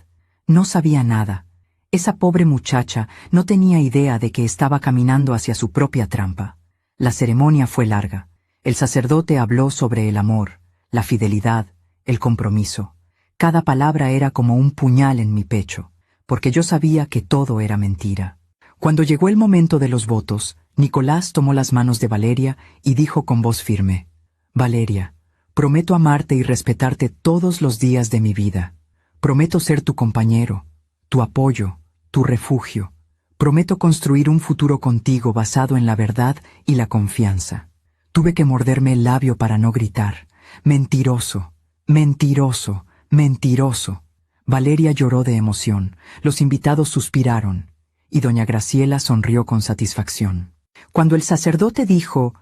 A: No sabía nada. Esa pobre muchacha no tenía idea de que estaba caminando hacia su propia trampa. La ceremonia fue larga. El sacerdote habló sobre el amor, la fidelidad, el compromiso. Cada palabra era como un puñal en mi pecho, porque yo sabía que todo era mentira. Cuando llegó el momento de los votos, Nicolás tomó las manos de Valeria y dijo con voz firme, «Valeria, prometo amarte y respetarte todos los días de mi vida. Prometo ser tu compañero, tu apoyo, tu refugio. Prometo construir un futuro contigo basado en la verdad y la confianza». Tuve que morderme el labio para no gritar. «Mentiroso, mentiroso, mentiroso». Valeria lloró de emoción, los invitados suspiraron, y doña Graciela sonrió con satisfacción. Cuando el sacerdote dijo,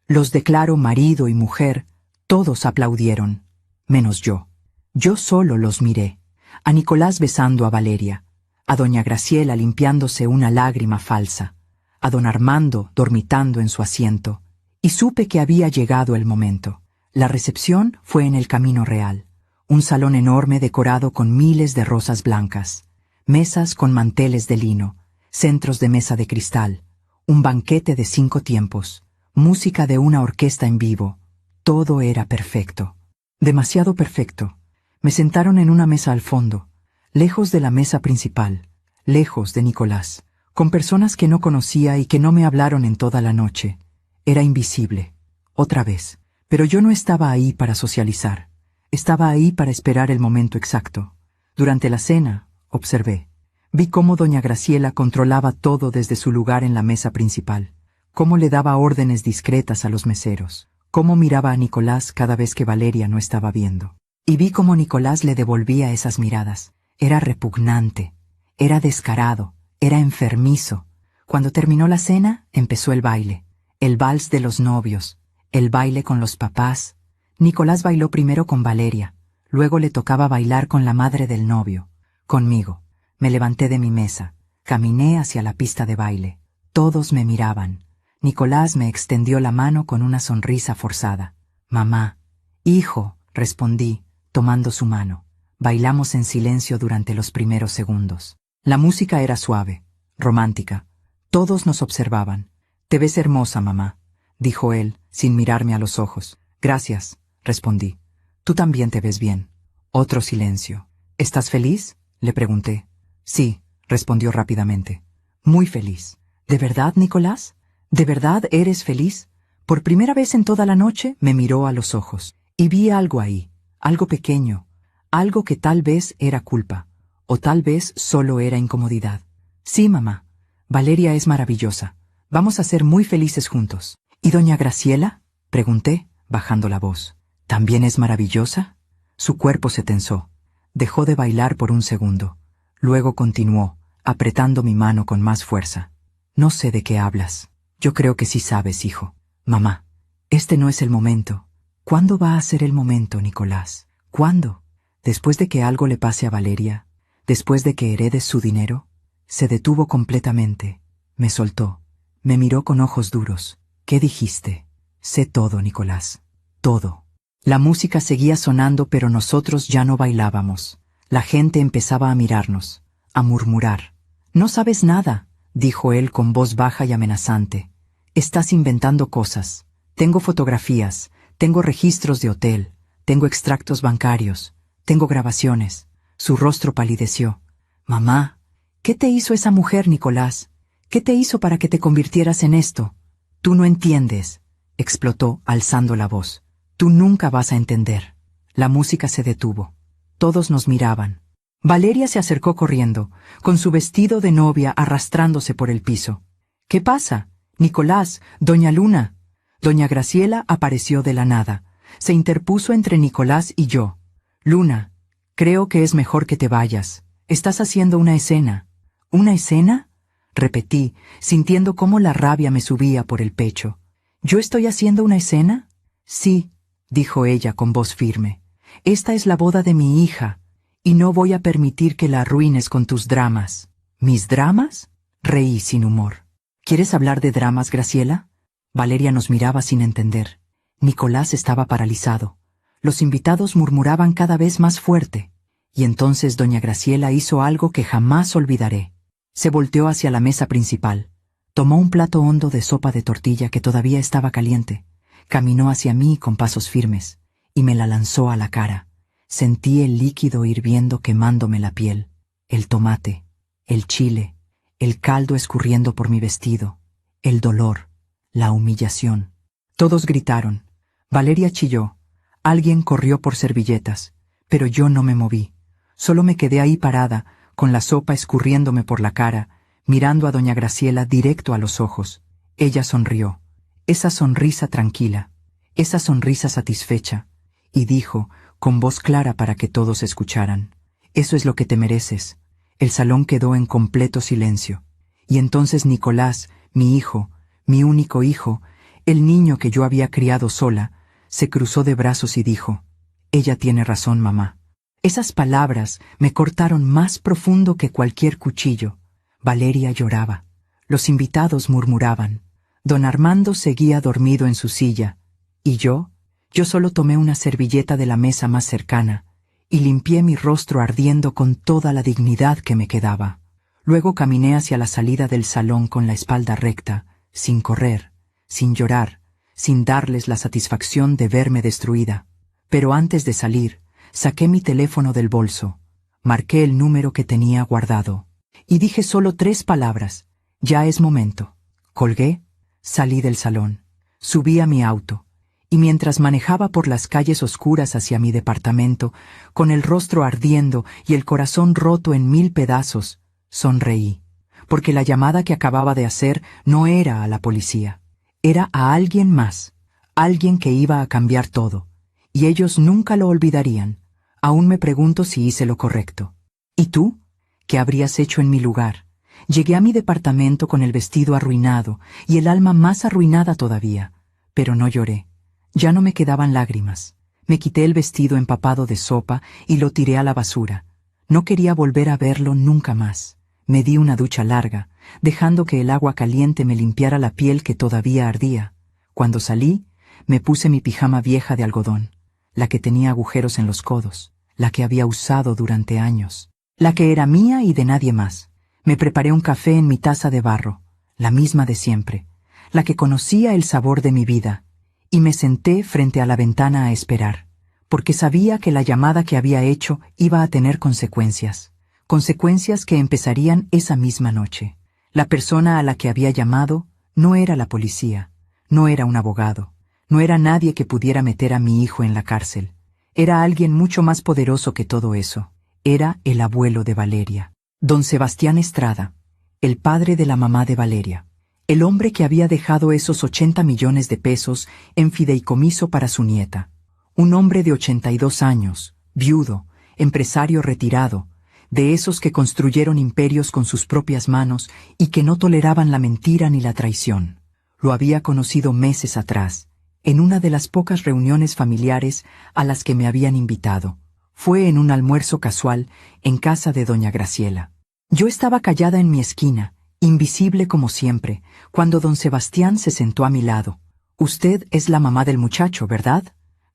A: «Los declaro marido y mujer», todos aplaudieron, menos yo. Yo solo los miré, a Nicolás besando a Valeria, a doña Graciela limpiándose una lágrima falsa, a don Armando dormitando en su asiento, y supe que había llegado el momento. La recepción fue en el Camino Real, un salón enorme decorado con miles de rosas blancas, mesas con manteles de lino, centros de mesa de cristal, un banquete de 5 tiempos, música de una orquesta en vivo. Todo era perfecto, demasiado perfecto. Me sentaron en una mesa al fondo, lejos de la mesa principal, lejos de Nicolás, con personas que no conocía y que no me hablaron en toda la noche. Era invisible, otra vez, pero yo no estaba ahí para socializar, estaba ahí para esperar el momento exacto. Durante la cena, observé. Vi cómo doña Graciela controlaba todo desde su lugar en la mesa principal, cómo le daba órdenes discretas a los meseros, cómo miraba a Nicolás cada vez que Valeria no estaba viendo. Y vi cómo Nicolás le devolvía esas miradas. Era repugnante, era descarado, era enfermizo. Cuando terminó la cena, empezó el baile, el vals de los novios, el baile con los papás. Nicolás bailó primero con Valeria, luego le tocaba bailar con la madre del novio, conmigo. Me levanté de mi mesa, caminé hacia la pista de baile. Todos me miraban. Nicolás me extendió la mano con una sonrisa forzada. «Mamá». «Hijo», respondí, tomando su mano. Bailamos en silencio durante los primeros segundos. La música era suave, romántica. Todos nos observaban. «Te ves hermosa, mamá», dijo él, sin mirarme a los ojos. «Gracias», respondí. «Tú también te ves bien». Otro silencio. «¿Estás feliz?», le pregunté. «Sí», respondió rápidamente. «Muy feliz». «¿De verdad, Nicolás? ¿De verdad eres feliz?». Por primera vez en toda la noche me miró a los ojos, y vi algo ahí, algo pequeño, algo que tal vez era culpa, o tal vez solo era incomodidad. Sí, mamá, Valeria es maravillosa. Vamos a ser muy felices juntos. ¿Y doña Graciela? Pregunté, bajando la voz. ¿También es maravillosa? Su cuerpo se tensó. Dejó de bailar por un segundo. Luego continuó, apretando mi mano con más fuerza. No sé de qué hablas. Yo creo que sí sabes, hijo. Mamá, este no es el momento. ¿Cuándo va a ser el momento, Nicolás? ¿Cuándo? ¿Después de que algo le pase a Valeria? ¿Después de que heredes su dinero? Se detuvo completamente. Me soltó. Me miró con ojos duros. ¿Qué dijiste? Sé todo, Nicolás. Todo. La música seguía sonando, pero nosotros ya no bailábamos. La gente empezaba a mirarnos, a murmurar. No sabes nada, dijo él con voz baja y amenazante. Estás inventando cosas. Tengo fotografías, tengo registros de hotel, tengo extractos bancarios, tengo grabaciones. Su rostro palideció. Mamá, ¿qué te hizo esa mujer, Nicolás? ¿Qué te hizo para que te convirtieras en esto? Tú no entiendes, explotó, alzando la voz. Tú nunca vas a entender. La música se detuvo. Todos nos miraban. Valeria se acercó corriendo, con su vestido de novia arrastrándose por el piso. ¿Qué pasa? Nicolás, doña Luna. Doña Graciela apareció de la nada. Se interpuso entre Nicolás y yo. Luna, creo que es mejor que te vayas. Estás haciendo una escena. ¿Una escena? Repetí, sintiendo cómo la rabia me subía por el pecho. ¿Yo estoy haciendo una escena? Sí, dijo ella con voz firme. Esta es la boda de mi hija, y no voy a permitir que la arruines con tus dramas. ¿Mis dramas? Reí sin humor. ¿Quieres hablar de dramas, Graciela? Valeria nos miraba sin entender. Nicolás estaba paralizado. Los invitados murmuraban cada vez más fuerte. Y entonces doña Graciela hizo algo que jamás olvidaré. Se volteó hacia la mesa principal. Tomó un plato hondo de sopa de tortilla que todavía estaba caliente. Caminó hacia mí con pasos firmes, y me la lanzó a la cara. Sentí el líquido hirviendo quemándome la piel, el tomate, el chile, el caldo escurriendo por mi vestido, el dolor, la humillación. Todos gritaron. Valeria chilló. Alguien corrió por servilletas, pero yo no me moví. Solo me quedé ahí parada, con la sopa escurriéndome por la cara, mirando a doña Graciela directo a los ojos. Ella sonrió. Esa sonrisa tranquila, esa sonrisa satisfecha, y dijo, con voz clara para que todos escucharan, «Eso es lo que te mereces». El salón quedó en completo silencio. Y entonces Nicolás, mi hijo, mi único hijo, el niño que yo había criado sola, se cruzó de brazos y dijo, «Ella tiene razón, mamá». Esas palabras me cortaron más profundo que cualquier cuchillo. Valeria lloraba. Los invitados murmuraban. Don Armando seguía dormido en su silla. ¿Y yo? Yo solo tomé una servilleta de la mesa más cercana y limpié mi rostro ardiendo con toda la dignidad que me quedaba. Luego caminé hacia la salida del salón con la espalda recta, sin correr, sin llorar, sin darles la satisfacción de verme destruida. Pero antes de salir, saqué mi teléfono del bolso, marqué el número que tenía guardado y dije solo 3 palabras. Ya es momento. Colgué, salí del salón, subí a mi auto, y mientras manejaba por las calles oscuras hacia mi departamento, con el rostro ardiendo y el corazón roto en 1000 pedazos, sonreí, porque la llamada que acababa de hacer no era a la policía, era a alguien más, alguien que iba a cambiar todo, y ellos nunca lo olvidarían. Aún me pregunto si hice lo correcto. ¿Y tú? ¿Qué habrías hecho en mi lugar? Llegué a mi departamento con el vestido arruinado y el alma más arruinada todavía, pero no lloré. Ya no me quedaban lágrimas. Me quité el vestido empapado de sopa y lo tiré a la basura. No quería volver a verlo nunca más. Me di una ducha larga, dejando que el agua caliente me limpiara la piel que todavía ardía. Cuando salí, me puse mi pijama vieja de algodón, la que tenía agujeros en los codos, la que había usado durante años, la que era mía y de nadie más. Me preparé un café en mi taza de barro, la misma de siempre, la que conocía el sabor de mi vida, y me senté frente a la ventana a esperar, porque sabía que la llamada que había hecho iba a tener consecuencias, consecuencias que empezarían esa misma noche. La persona a la que había llamado no era la policía, no era un abogado, no era nadie que pudiera meter a mi hijo en la cárcel. Era alguien mucho más poderoso que todo eso. Era el abuelo de Valeria, don Sebastián Estrada, el padre de la mamá de Valeria, el hombre que había dejado esos 80 millones de pesos en fideicomiso para su nieta. Un hombre de 82 años, viudo, empresario retirado, de esos que construyeron imperios con sus propias manos y que no toleraban la mentira ni la traición. Lo había conocido meses atrás, en una de las pocas reuniones familiares a las que me habían invitado. Fue en un almuerzo casual en casa de doña Graciela. Yo estaba callada en mi esquina, invisible como siempre, cuando don Sebastián se sentó a mi lado. «Usted es la mamá del muchacho, ¿verdad?»,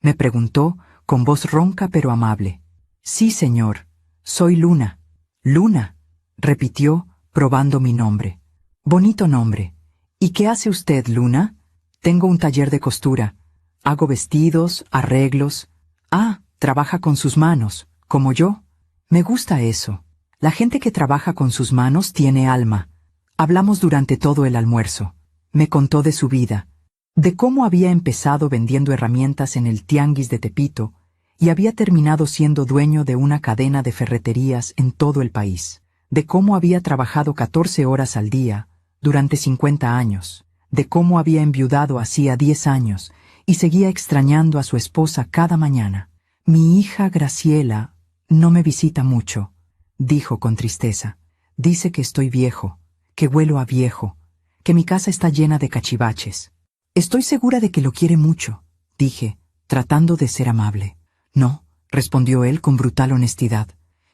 A: me preguntó, con voz ronca pero amable. «Sí, señor. Soy Luna». «Luna», repitió, probando mi nombre. «Bonito nombre. ¿Y qué hace usted, Luna?» «Tengo un taller de costura. Hago vestidos, arreglos». «Ah, trabaja con sus manos, como yo». «Me gusta eso. La gente que trabaja con sus manos tiene alma». Hablamos durante todo el almuerzo. Me contó de su vida, de cómo había empezado vendiendo herramientas en el Tianguis de Tepito y había terminado siendo dueño de una cadena de ferreterías en todo el país, de cómo había trabajado 14 horas al día durante 50 años, de cómo había enviudado hacía 10 años y seguía extrañando a su esposa cada mañana. «Mi hija Graciela no me visita mucho», dijo con tristeza. «Dice que estoy viejo, que huelo a viejo, que mi casa está llena de cachivaches». «Estoy segura de que lo quiere mucho», dije, tratando de ser amable. «No», respondió él con brutal honestidad.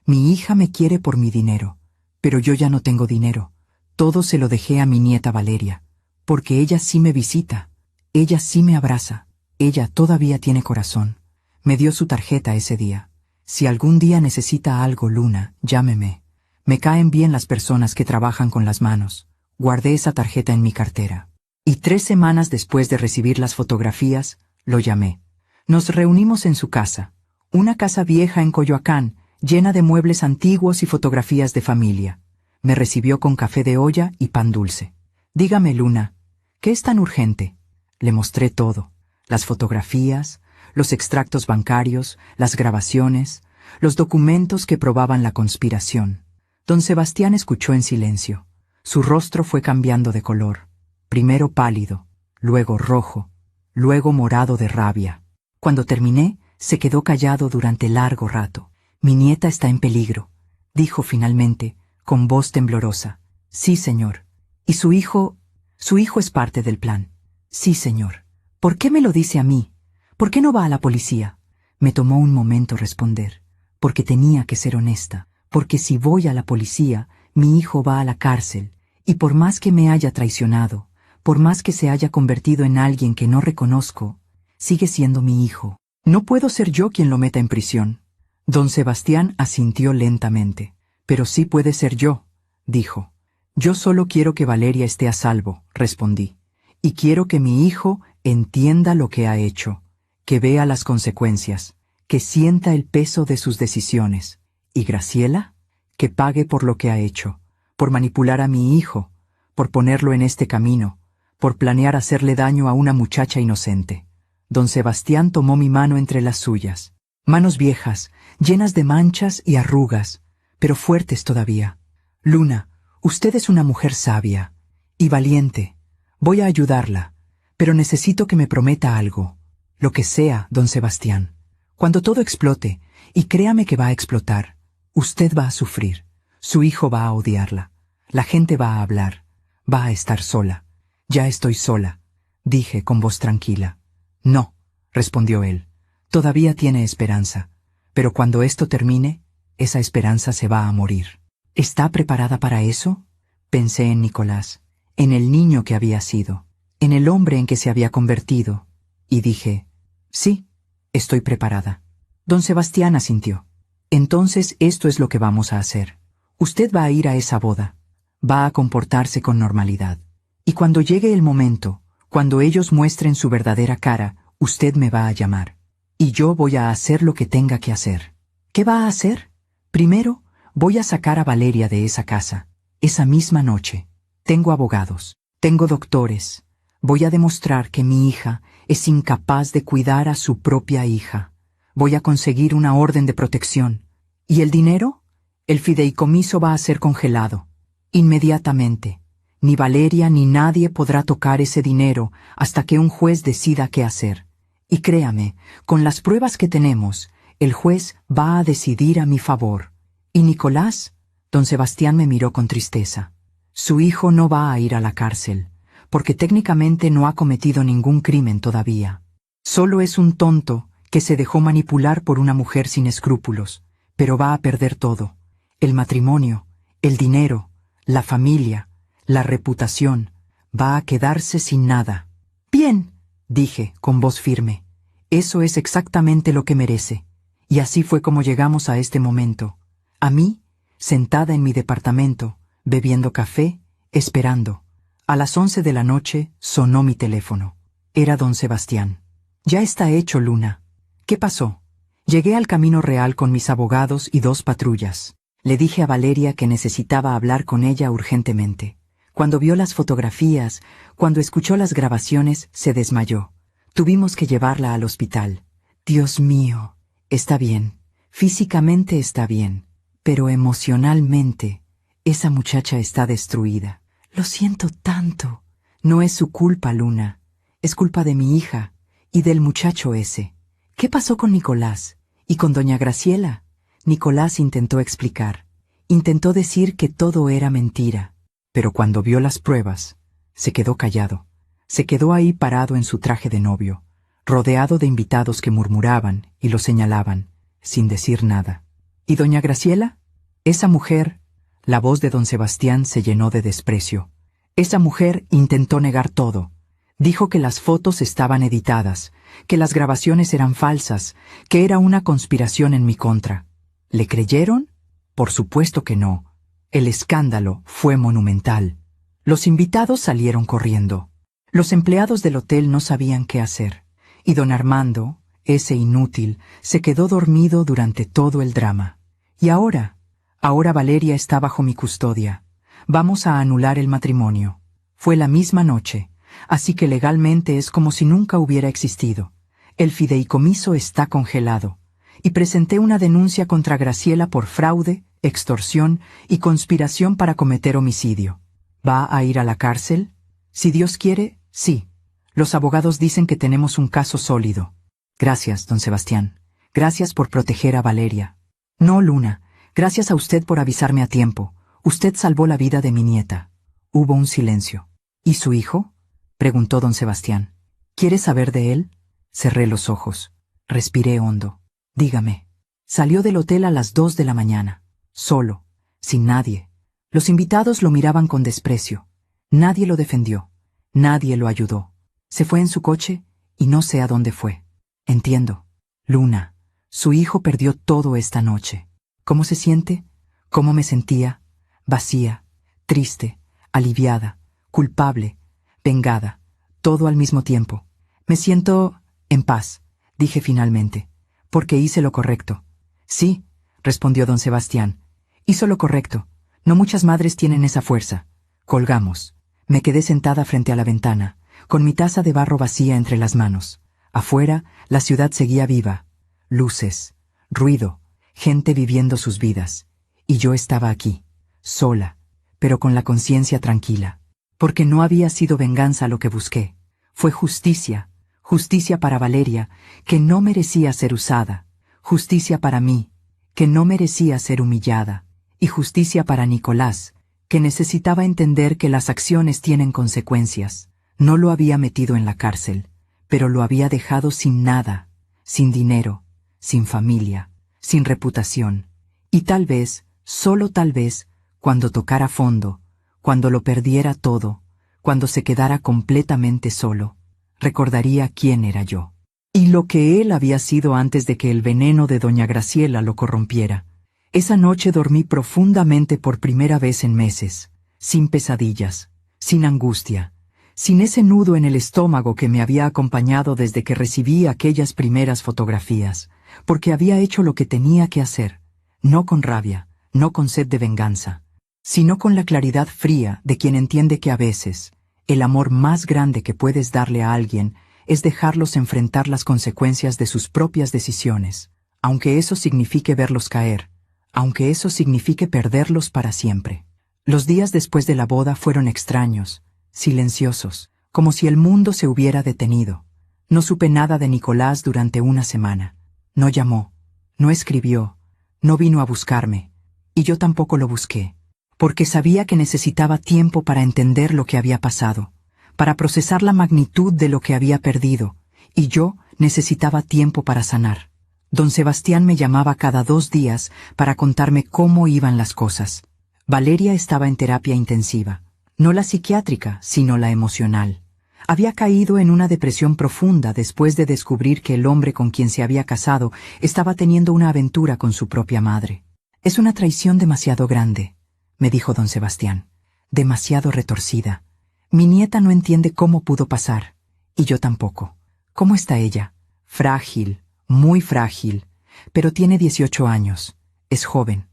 A: «Mi hija me quiere por mi dinero, pero yo ya no tengo dinero. Todo se lo dejé a mi nieta Valeria, porque ella sí me visita, ella sí me abraza, ella todavía tiene corazón. Me dio su tarjeta ese día. Si algún día necesita algo, Luna, llámeme. Me caen bien las personas que trabajan con las manos». Guardé esa tarjeta en mi cartera. Y 3 semanas después de recibir las fotografías, lo llamé. Nos reunimos en su casa, una casa vieja en Coyoacán, llena de muebles antiguos y fotografías de familia. Me recibió con café de olla y pan dulce. «Dígame, Luna, ¿qué es tan urgente?». Le mostré todo, las fotografías, los extractos bancarios, las grabaciones, los documentos que probaban la conspiración. Don Sebastián escuchó en silencio. Su rostro fue cambiando de color, primero pálido, luego rojo, luego morado de rabia. Cuando terminé, se quedó callado durante largo rato. «Mi nieta está en peligro», dijo finalmente, con voz temblorosa. «Sí, señor». «¿Y su hijo? Su hijo es parte del plan». «Sí, señor». «¿Por qué me lo dice a mí? ¿Por qué no va a la policía?». Me tomó un momento responder. Porque tenía que ser honesta, porque si voy a la policía, mi hijo va a la cárcel, y por más que me haya traicionado, por más que se haya convertido en alguien que no reconozco, sigue siendo mi hijo. No puedo ser yo quien lo meta en prisión». Don Sebastián asintió lentamente. «Pero sí puede ser yo», dijo. «Yo solo quiero que Valeria esté a salvo», respondí. «Y quiero que mi hijo entienda lo que ha hecho, que vea las consecuencias, que sienta el peso de sus decisiones. ¿Y Graciela? Que pague por lo que ha hecho, por manipular a mi hijo, por ponerlo en este camino, por planear hacerle daño a una muchacha inocente». Don Sebastián tomó mi mano entre las suyas. Manos viejas, llenas de manchas y arrugas, pero fuertes todavía. «Luna, usted es una mujer sabia y valiente. Voy a ayudarla, pero necesito que me prometa algo. Lo que sea, don Sebastián. Cuando todo explote, y créame que va a explotar, usted va a sufrir. Su hijo va a odiarla. La gente va a hablar. Va a estar sola. Ya estoy sola», dije con voz tranquila. «No», respondió él. «Todavía tiene esperanza, pero cuando esto termine, esa esperanza se va a morir». «¿Está preparada para eso?». Pensé en Nicolás, en el niño que había sido, en el hombre en que se había convertido, y dije, «Sí, estoy preparada». Don Sebastián asintió. «Entonces esto es lo que vamos a hacer. Usted va a ir a esa boda, va a comportarse con normalidad, y cuando llegue el momento, cuando ellos muestren su verdadera cara, usted me va a llamar, y yo voy a hacer lo que tenga que hacer». «¿Qué va a hacer?». «Primero, voy a sacar a Valeria de esa casa, esa misma noche. Tengo abogados, tengo doctores. Voy a demostrar que mi hija es incapaz de cuidar a su propia hija. Voy a conseguir una orden de protección. ¿Y el dinero? El fideicomiso va a ser congelado. Inmediatamente. Ni Valeria ni nadie podrá tocar ese dinero hasta que un juez decida qué hacer. Y créame, con las pruebas que tenemos, el juez va a decidir a mi favor. ¿Y Nicolás? Don Sebastián me miró con tristeza. Su hijo no va a ir a la cárcel, porque técnicamente no ha cometido ningún crimen todavía. Solo es un tonto que se dejó manipular por una mujer sin escrúpulos, pero va a perder todo. El matrimonio, el dinero, la familia, la reputación, va a quedarse sin nada. Bien, dije con voz firme. Eso es exactamente lo que merece. Y así fue como llegamos a este momento. A mí, sentada en mi departamento, bebiendo café, esperando. A las 11 de la noche sonó mi teléfono. Era don Sebastián. Ya está hecho, Luna. ¿Qué pasó? Llegué al Camino Real con mis abogados y 2 patrullas. Le dije a Valeria que necesitaba hablar con ella urgentemente. Cuando vio las fotografías, cuando escuchó las grabaciones, se desmayó. Tuvimos que llevarla al hospital. Dios mío, está bien. Físicamente está bien. Pero emocionalmente, esa muchacha está destruida. Lo siento tanto. No es su culpa, Luna. Es culpa de mi hija y del muchacho ese. ¿Qué pasó con Nicolás? ¿Y con doña Graciela? Nicolás intentó explicar. Intentó decir que todo era mentira. Pero cuando vio las pruebas, se quedó callado. Se quedó ahí parado en su traje de novio, rodeado de invitados que murmuraban y lo señalaban, sin decir nada. ¿Y doña Graciela? Esa mujer, la voz de don Sebastián se llenó de desprecio. Esa mujer intentó negar todo. Dijo que las fotos estaban editadas, que las grabaciones eran falsas, que era una conspiración en mi contra. ¿Le creyeron? Por supuesto que no. El escándalo fue monumental. Los invitados salieron corriendo. Los empleados del hotel no sabían qué hacer. Y don Armando, ese inútil, se quedó dormido durante todo el drama. Y ahora Valeria está bajo mi custodia. Vamos a anular el matrimonio. Fue la misma noche, así que legalmente es como si nunca hubiera existido. El fideicomiso está congelado. Y presenté una denuncia contra Graciela por fraude, extorsión y conspiración para cometer homicidio. ¿Va a ir a la cárcel? Si Dios quiere, sí. Los abogados dicen que tenemos un caso sólido. Gracias, don Sebastián. Gracias por proteger a Valeria. No, Luna. Gracias a usted por avisarme a tiempo. Usted salvó la vida de mi nieta. Hubo un silencio. ¿Y su hijo? Preguntó don Sebastián. ¿Quiere saber de él? Cerré los ojos. Respiré hondo. Dígame. Salió del hotel a las 2 de la mañana. Solo, sin nadie. Los invitados lo miraban con desprecio. Nadie lo defendió. Nadie lo ayudó. Se fue en su coche y no sé a dónde fue. Entiendo. Luna, su hijo perdió todo esta noche. ¿Cómo se siente? ¿Cómo me sentía? Vacía, triste, aliviada, culpable, vengada, todo al mismo tiempo. Me siento en paz, dije finalmente, porque hice lo correcto. Sí, respondió don Sebastián. Hizo lo correcto. No muchas madres tienen esa fuerza. Colgamos. Me quedé sentada frente a la ventana, con mi taza de barro vacía entre las manos. Afuera, la ciudad seguía viva. Luces, ruido, gente viviendo sus vidas. Y yo estaba aquí, sola, pero con la conciencia tranquila. Porque no había sido venganza lo que busqué. Fue justicia. Justicia para Valeria, que no merecía ser usada. Justicia para mí, que no merecía ser humillada. Y justicia para Nicolás, que necesitaba entender que las acciones tienen consecuencias. No lo había metido en la cárcel, pero lo había dejado sin nada, sin dinero, sin familia, sin reputación. Y tal vez, solo tal vez, cuando tocara fondo, cuando lo perdiera todo, cuando se quedara completamente solo, recordaría quién era yo. Y lo que él había sido antes de que el veneno de doña Graciela lo corrompiera. Esa noche dormí profundamente por primera vez en meses, sin pesadillas, sin angustia, sin ese nudo en el estómago que me había acompañado desde que recibí aquellas primeras fotografías, porque había hecho lo que tenía que hacer, no con rabia, no con sed de venganza, sino con la claridad fría de quien entiende que a veces, el amor más grande que puedes darle a alguien es dejarlos enfrentar las consecuencias de sus propias decisiones, aunque eso signifique verlos caer, aunque eso signifique perderlos para siempre. Los días después de la boda fueron extraños, silenciosos, como si el mundo se hubiera detenido. No supe nada de Nicolás durante una semana. No llamó, no escribió, no vino a buscarme, y yo tampoco lo busqué, porque sabía que necesitaba tiempo para entender lo que había pasado, para procesar la magnitud de lo que había perdido, y yo necesitaba tiempo para sanar. Don Sebastián me llamaba cada 2 días para contarme cómo iban las cosas. Valeria estaba en terapia intensiva, no la psiquiátrica, sino la emocional. Había caído en una depresión profunda después de descubrir que el hombre con quien se había casado estaba teniendo una aventura con su propia madre. Es una traición demasiado grande, me dijo don Sebastián, demasiado retorcida. Mi nieta no entiende cómo pudo pasar, y yo tampoco. ¿Cómo está ella? Frágil, muy frágil, pero tiene 18 años, es joven,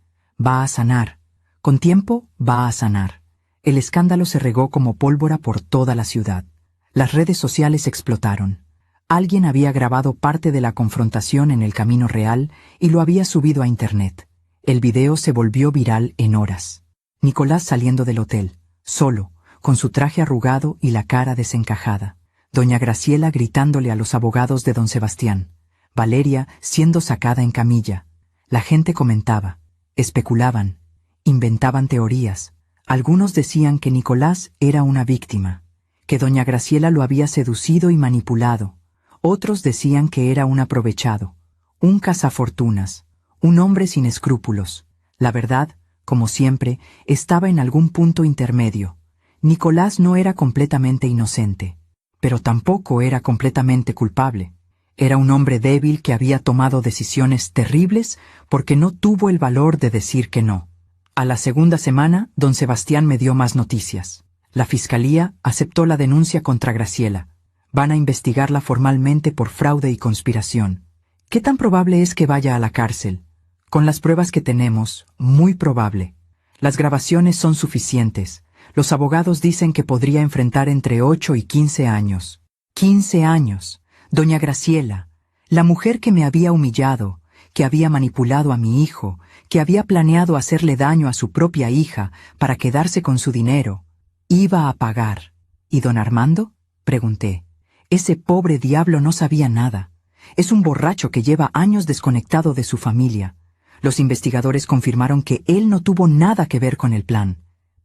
A: va a sanar, con tiempo va a sanar. El escándalo se regó como pólvora por toda la ciudad. Las redes sociales explotaron. Alguien había grabado parte de la confrontación en el Camino Real y lo había subido a internet. El video se volvió viral en horas. Nicolás saliendo del hotel, solo, con su traje arrugado y la cara desencajada. Doña Graciela gritándole a los abogados de don Sebastián. Valeria siendo sacada en camilla. La gente comentaba, especulaban, inventaban teorías. Algunos decían que Nicolás era una víctima, que doña Graciela lo había seducido y manipulado. Otros decían que era un aprovechado, un cazafortunas, un hombre sin escrúpulos. La verdad, como siempre, estaba en algún punto intermedio. Nicolás no era completamente inocente, pero tampoco era completamente culpable. Era un hombre débil que había tomado decisiones terribles porque no tuvo el valor de decir que no. A la segunda semana, don Sebastián me dio más noticias. La fiscalía aceptó la denuncia contra Graciela. Van a investigarla formalmente por fraude y conspiración. ¿Qué tan probable es que vaya a la cárcel? Con las pruebas que tenemos, muy probable. Las grabaciones son suficientes. Los abogados dicen que podría enfrentar entre 8 y 15 años. 15 años. Doña Graciela, la mujer que me había humillado, que había manipulado a mi hijo, que había planeado hacerle daño a su propia hija para quedarse con su dinero, iba a pagar. ¿Y don Armando? Pregunté. Ese pobre diablo no sabía nada. Es un borracho que lleva años desconectado de su familia. Los investigadores confirmaron que él no tuvo nada que ver con el plan.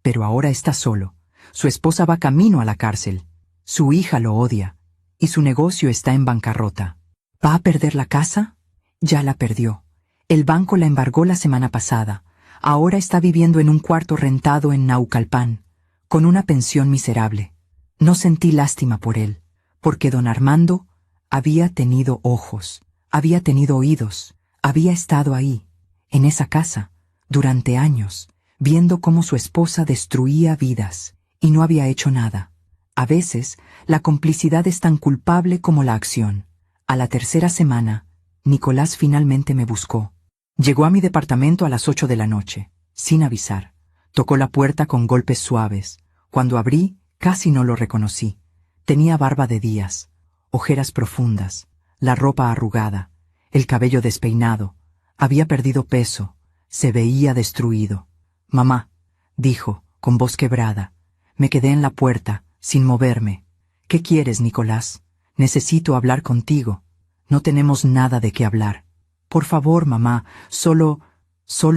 A: Pero ahora está solo. Su esposa va camino a la cárcel. Su hija lo odia. Y su negocio está en bancarrota. ¿Va a perder la casa? Ya la perdió. El banco la embargó la semana pasada. Ahora está viviendo en un cuarto rentado en Naucalpan, con una pensión miserable. No sentí lástima por él, porque don Armando había tenido ojos, había tenido oídos, había estado ahí, en esa casa, durante años, viendo cómo su esposa destruía vidas, y no había hecho nada. A veces, la complicidad es tan culpable como la acción. A la tercera semana, Nicolás finalmente me buscó. Llegó a mi departamento a las 8 de la noche, sin avisar. Tocó la puerta con golpes suaves. Cuando abrí, casi no lo reconocí. Tenía barba de días, ojeras profundas, la ropa arrugada, el cabello despeinado. Había perdido peso, se veía destruido. «Mamá», dijo, con voz quebrada. Me quedé en la puerta, sin moverme. «¿Qué quieres, Nicolás? Necesito hablar contigo. No tenemos nada de qué hablar. Por favor, mamá, solo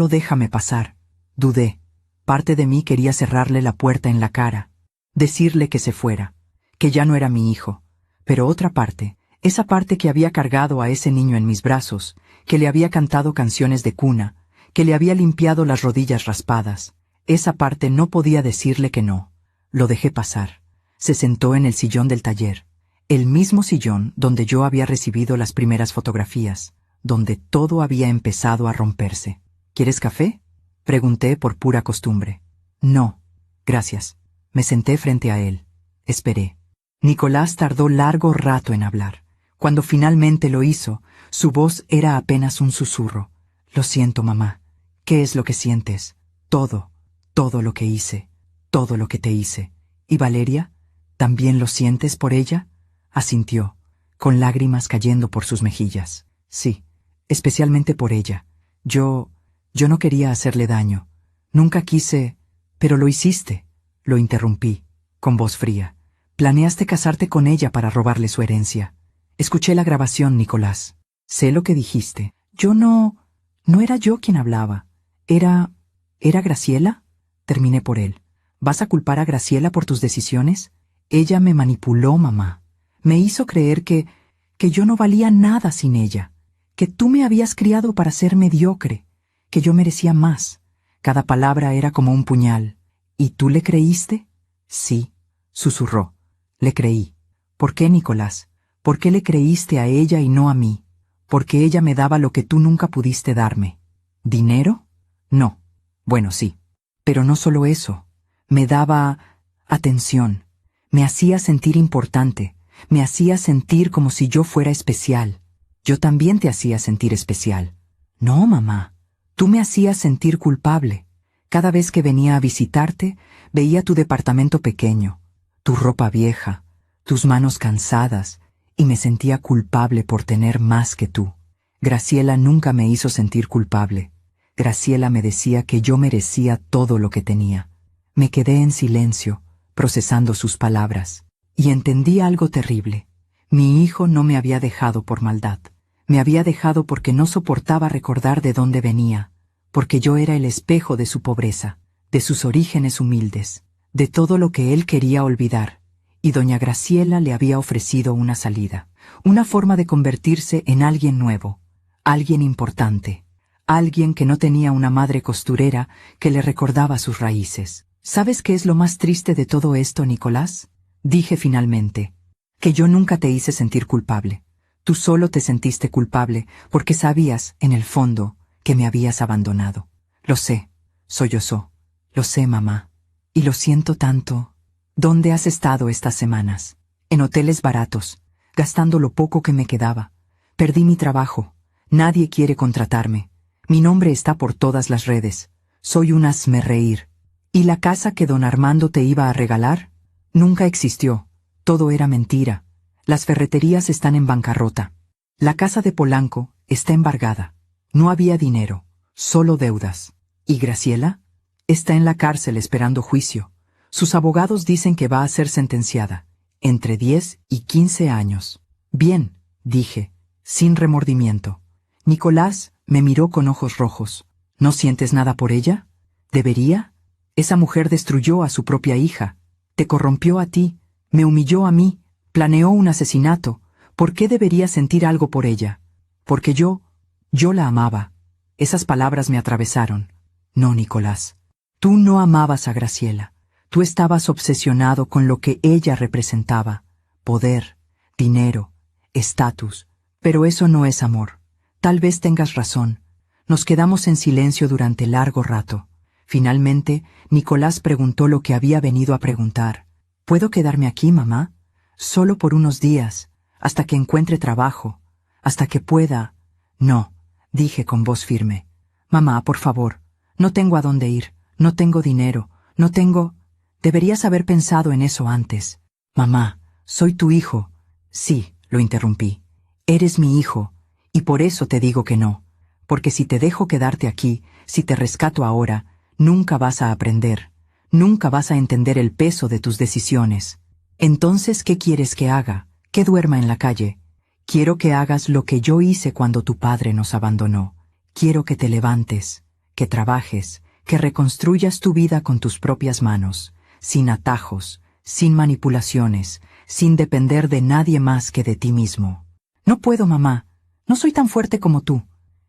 A: déjame pasar». Dudé. Parte de mí quería cerrarle la puerta en la cara, decirle que se fuera, que ya no era mi hijo. Pero otra parte, esa parte que había cargado a ese niño en mis brazos, que le había cantado canciones de cuna, que le había limpiado las rodillas raspadas, esa parte no podía decirle que no. Lo dejé pasar. Se sentó en el sillón del taller, el mismo sillón donde yo había recibido las primeras fotografías, donde todo había empezado a romperse. «¿Quieres café?», pregunté por pura costumbre. «No, gracias». Me senté frente a él. Esperé. Nicolás tardó largo rato en hablar. Cuando finalmente lo hizo, su voz era apenas un susurro. «Lo siento, mamá. ¿Qué es lo que sientes?» «Todo, todo lo que hice, todo lo que te hice». «¿Y Valeria? ¿También lo sientes por ella?». Asintió. con lágrimas cayendo por sus mejillas. Sí, especialmente por ella. Yo no quería hacerle daño. Nunca quise, pero lo hiciste. Lo interrumpí, con voz fría. Planeaste casarte con ella para robarle su herencia. Escuché la grabación, Nicolás. Sé lo que dijiste. No era yo quien hablaba. ¿Era Graciela? Terminé por él. ¿Vas a culpar a Graciela por tus decisiones? Ella me manipuló, mamá. Me hizo creer que yo no valía nada sin ella, que tú me habías criado para ser mediocre, que yo merecía más. Cada palabra era como un puñal. ¿Y tú le creíste? Sí, susurró. Le creí. ¿Por qué, Nicolás? ¿Por qué le creíste a ella y no a mí? Porque ella me daba lo que tú nunca pudiste darme. ¿Dinero? No. Bueno, sí. Pero no solo eso. Me daba atención. Me hacía sentir importante. Me hacía sentir como si yo fuera especial. Yo también te hacía sentir especial. No, mamá. Tú me hacías sentir culpable. Cada vez que venía a visitarte, veía tu departamento pequeño, tu ropa vieja, tus manos cansadas, y me sentía culpable por tener más que tú. Graciela nunca me hizo sentir culpable. Graciela me decía que yo merecía todo lo que tenía. Me quedé en silencio, procesando sus palabras, y entendí algo terrible. Mi hijo no me había dejado por maldad. Me había dejado porque no soportaba recordar de dónde venía, porque yo era el espejo de su pobreza, de sus orígenes humildes, de todo lo que él quería olvidar, y doña Graciela le había ofrecido una salida, una forma de convertirse en alguien nuevo, alguien importante, alguien que no tenía una madre costurera que le recordaba sus raíces. ¿Sabes qué es lo más triste de todo esto, Nicolás? Dije finalmente, que yo nunca te hice sentir culpable. Tú solo te sentiste culpable porque sabías, en el fondo, que me habías abandonado. Lo sé, sollozó. Lo sé, mamá. Y lo siento tanto. ¿Dónde has estado estas semanas? En hoteles baratos, gastando lo poco que me quedaba. Perdí mi trabajo. Nadie quiere contratarme. Mi nombre está por todas las redes. Soy un hazmerreír. ¿Y la casa que don Armando te iba a regalar? Nunca existió. Todo era mentira. Las ferreterías están en bancarrota. La casa de Polanco está embargada. No había dinero, solo deudas. ¿Y Graciela? Está en la cárcel esperando juicio. Sus abogados dicen que va a ser sentenciada, entre 10 y 15 años. Bien, dije, sin remordimiento. Nicolás me miró con ojos rojos. ¿No sientes nada por ella? ¿Debería? Esa mujer destruyó a su propia hija. Te corrompió a ti, me humilló a mí, planeó un asesinato. ¿Por qué debería sentir algo por ella? Porque yo la amaba. Esas palabras me atravesaron. No, Nicolás. Tú no amabas a Graciela. Tú estabas obsesionado con lo que ella representaba. Poder, dinero, estatus. Pero eso no es amor. Tal vez tengas razón. Nos quedamos en silencio durante largo rato. Finalmente, Nicolás preguntó lo que había venido a preguntar. ¿Puedo quedarme aquí, mamá? Solo por unos días, hasta que encuentre trabajo, hasta que pueda. No, dije con voz firme. Mamá, por favor, no tengo a dónde ir, no tengo dinero, no tengo... Deberías haber pensado en eso antes. Mamá, soy tu hijo. Sí, lo interrumpí. Eres mi hijo, y por eso te digo que no. Porque si te dejo quedarte aquí, si te rescato ahora, nunca vas a aprender, nunca vas a entender el peso de tus decisiones. Entonces, ¿qué quieres que haga? ¿Que duerma en la calle? Quiero que hagas lo que yo hice cuando tu padre nos abandonó. Quiero que te levantes, que trabajes, que reconstruyas tu vida con tus propias manos, sin atajos, sin manipulaciones, sin depender de nadie más que de ti mismo. No puedo, mamá. No soy tan fuerte como tú.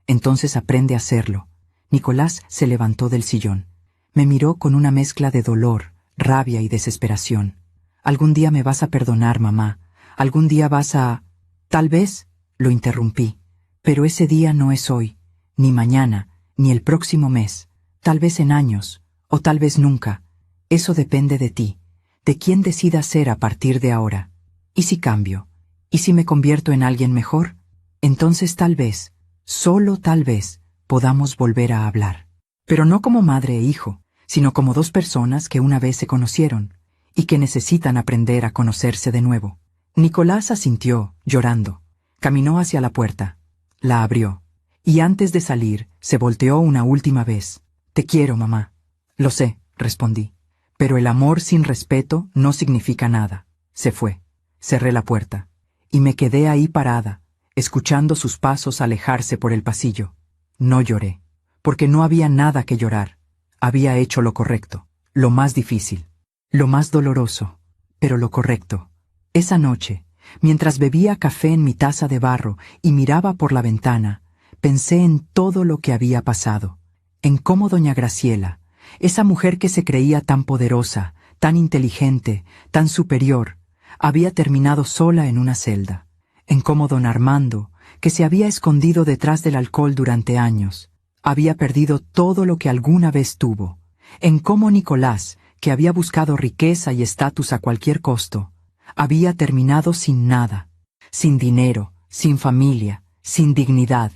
A: Entonces aprende a hacerlo. Nicolás se levantó del sillón. Me miró con una mezcla de dolor, rabia y desesperación. Algún día me vas a perdonar, mamá. Algún día vas a... Tal vez, lo interrumpí. Pero ese día no es hoy, ni mañana, ni el próximo mes. Tal vez en años, o tal vez nunca. Eso depende de ti, de quién decidas ser a partir de ahora. ¿Y si cambio? ¿Y si me convierto en alguien mejor? Entonces tal vez, solo tal vez, podamos volver a hablar. Pero no como madre e hijo, sino como dos personas que una vez se conocieron, y que necesitan aprender a conocerse de nuevo. Nicolás asintió, llorando. Caminó hacia la puerta. La abrió. Y antes de salir, se volteó una última vez. «Te quiero, mamá». «Lo sé», respondí. «Pero el amor sin respeto no significa nada». Se fue. Cerré la puerta. Y me quedé ahí parada, escuchando sus pasos alejarse por el pasillo. No lloré, porque no había nada que llorar. Había hecho lo correcto, lo más difícil, lo más doloroso, pero lo correcto. Esa noche, mientras bebía café en mi taza de barro y miraba por la ventana, pensé en todo lo que había pasado, en cómo doña Graciela, esa mujer que se creía tan poderosa, tan inteligente, tan superior, había terminado sola en una celda, en cómo don Armando, que se había escondido detrás del alcohol durante años, había perdido todo lo que alguna vez tuvo, en cómo Nicolás, que había buscado riqueza y estatus a cualquier costo, había terminado sin nada, sin dinero, sin familia, sin dignidad,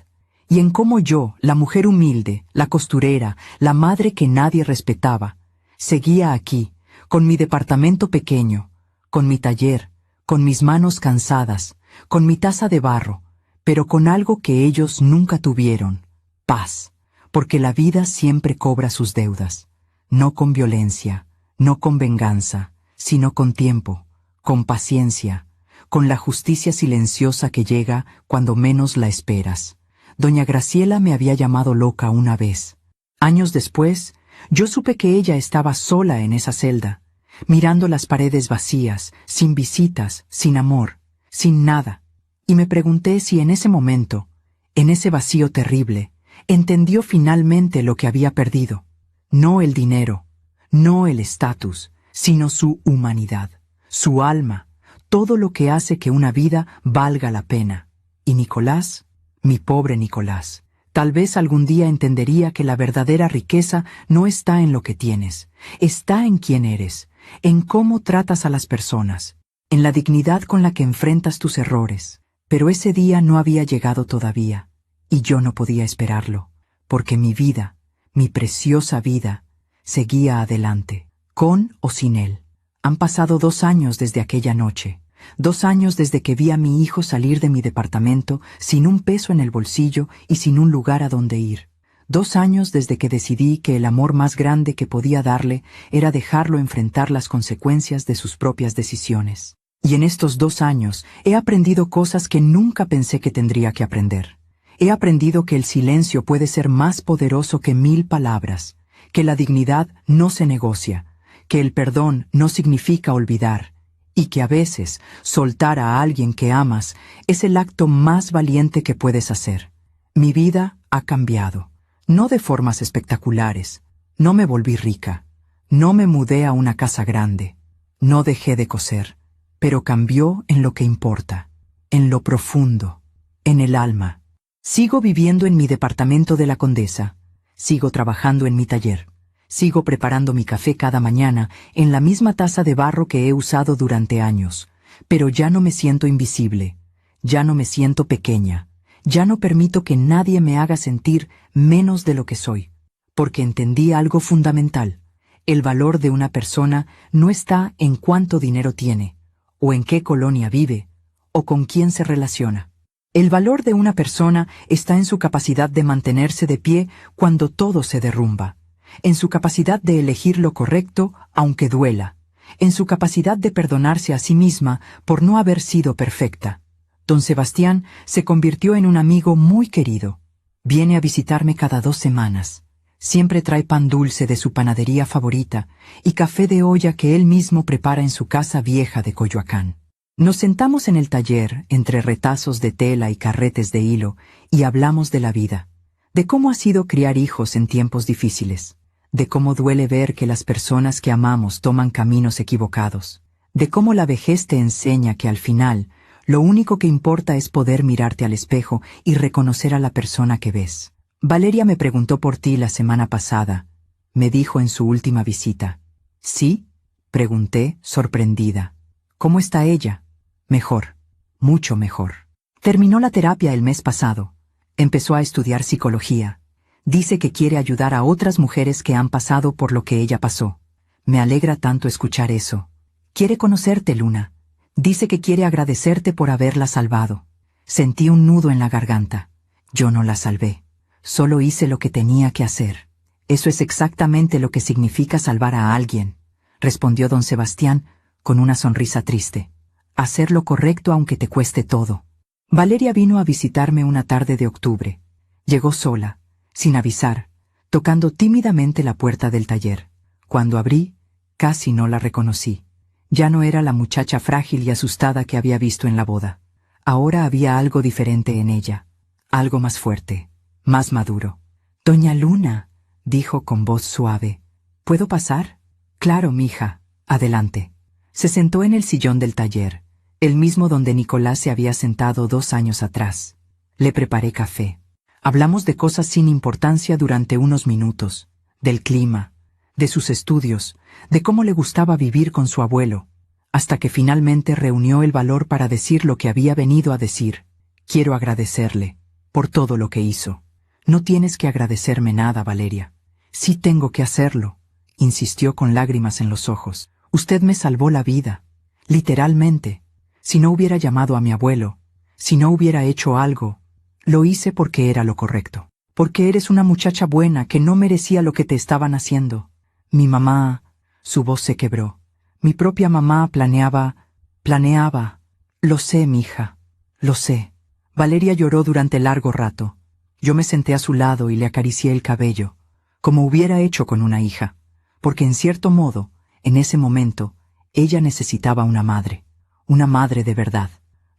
A: y en cómo yo, la mujer humilde, la costurera, la madre que nadie respetaba, seguía aquí, con mi departamento pequeño, con mi taller, con mis manos cansadas, con mi taza de barro, pero con algo que ellos nunca tuvieron: paz, porque la vida siempre cobra sus deudas, no con violencia, no con venganza, sino con tiempo, con paciencia, con la justicia silenciosa que llega cuando menos la esperas. Doña Graciela me había llamado loca una vez. Años después, yo supe que ella estaba sola en esa celda, mirando las paredes vacías, sin visitas, sin amor, sin nada, y me pregunté si en ese momento, en ese vacío terrible, entendió finalmente lo que había perdido. No el dinero, no el estatus, sino su humanidad, su alma, todo lo que hace que una vida valga la pena. Y Nicolás, mi pobre Nicolás, tal vez algún día entendería que la verdadera riqueza no está en lo que tienes, está en quién eres, en cómo tratas a las personas, en la dignidad con la que enfrentas tus errores. Pero ese día no había llegado todavía, y yo no podía esperarlo, porque mi vida, mi preciosa vida, seguía adelante, con o sin él. Han pasado 2 años desde aquella noche, 2 años desde que vi a mi hijo salir de mi departamento sin un peso en el bolsillo y sin un lugar a donde ir. 2 años desde que decidí que el amor más grande que podía darle era dejarlo enfrentar las consecuencias de sus propias decisiones. Y en estos 2 años he aprendido cosas que nunca pensé que tendría que aprender. He aprendido que el silencio puede ser más poderoso que 1000 palabras, que la dignidad no se negocia, que el perdón no significa olvidar, y que a veces soltar a alguien que amas es el acto más valiente que puedes hacer. Mi vida ha cambiado, no de formas espectaculares. No me volví rica, no me mudé a una casa grande, no dejé de coser, pero cambió en lo que importa, en lo profundo, en el alma. Sigo viviendo en mi departamento de la Condesa, sigo trabajando en mi taller, sigo preparando mi café cada mañana en la misma taza de barro que he usado durante años, pero ya no me siento invisible, ya no me siento pequeña, ya no permito que nadie me haga sentir menos de lo que soy, porque entendí algo fundamental: el valor de una persona no está en cuánto dinero tiene, o en qué colonia vive, o con quién se relaciona. El valor de una persona está en su capacidad de mantenerse de pie cuando todo se derrumba, en su capacidad de elegir lo correcto aunque duela, en su capacidad de perdonarse a sí misma por no haber sido perfecta. Don Sebastián se convirtió en un amigo muy querido. Viene a visitarme cada 2 semanas. Siempre trae pan dulce de su panadería favorita y café de olla que él mismo prepara en su casa vieja de Coyoacán. Nos sentamos en el taller, entre retazos de tela y carretes de hilo, y hablamos de la vida, de cómo ha sido criar hijos en tiempos difíciles, de cómo duele ver que las personas que amamos toman caminos equivocados, de cómo la vejez te enseña que al final lo único que importa es poder mirarte al espejo y reconocer a la persona que ves. Valeria me preguntó por ti la semana pasada, me dijo en su última visita. ¿Sí? Pregunté, sorprendida. ¿Cómo está ella? Mejor, mucho mejor. Terminó la terapia el mes pasado. Empezó a estudiar psicología. Dice que quiere ayudar a otras mujeres que han pasado por lo que ella pasó. Me alegra tanto escuchar eso. Quiere conocerte, Luna. Dice que quiere agradecerte por haberla salvado. Sentí un nudo en la garganta. Yo no la salvé. Solo hice lo que tenía que hacer. Eso es exactamente lo que significa salvar a alguien, respondió don Sebastián con una sonrisa triste. Hacer lo correcto aunque te cueste todo. Valeria vino a visitarme una tarde de octubre. Llegó sola, sin avisar, tocando tímidamente la puerta del taller. Cuando abrí, casi no la reconocí. Ya no era la muchacha frágil y asustada que había visto en la boda. Ahora había algo diferente en ella, algo más fuerte, más maduro. «Doña Luna», dijo con voz suave, «¿puedo pasar?» «Claro, mija, adelante». Se sentó en el sillón del taller, el mismo donde Nicolás se había sentado 2 años atrás. Le preparé café. Hablamos de cosas sin importancia durante unos minutos, del clima, de sus estudios, de cómo le gustaba vivir con su abuelo, hasta que finalmente reunió el valor para decir lo que había venido a decir. «Quiero agradecerle por todo lo que hizo». «No tienes que agradecerme nada, Valeria». «Sí tengo que hacerlo», insistió con lágrimas en los ojos. «Usted me salvó la vida, literalmente. Si no hubiera llamado a mi abuelo, si no hubiera hecho algo, lo hice porque era lo correcto. Porque eres una muchacha buena que no merecía lo que te estaban haciendo. Mi mamá...» Su voz se quebró. «Mi propia mamá planeaba... Lo sé, mija, lo sé». Valeria lloró durante largo rato. Yo me senté a su lado y le acaricié el cabello, como hubiera hecho con una hija, porque en cierto modo, en ese momento, ella necesitaba una madre de verdad,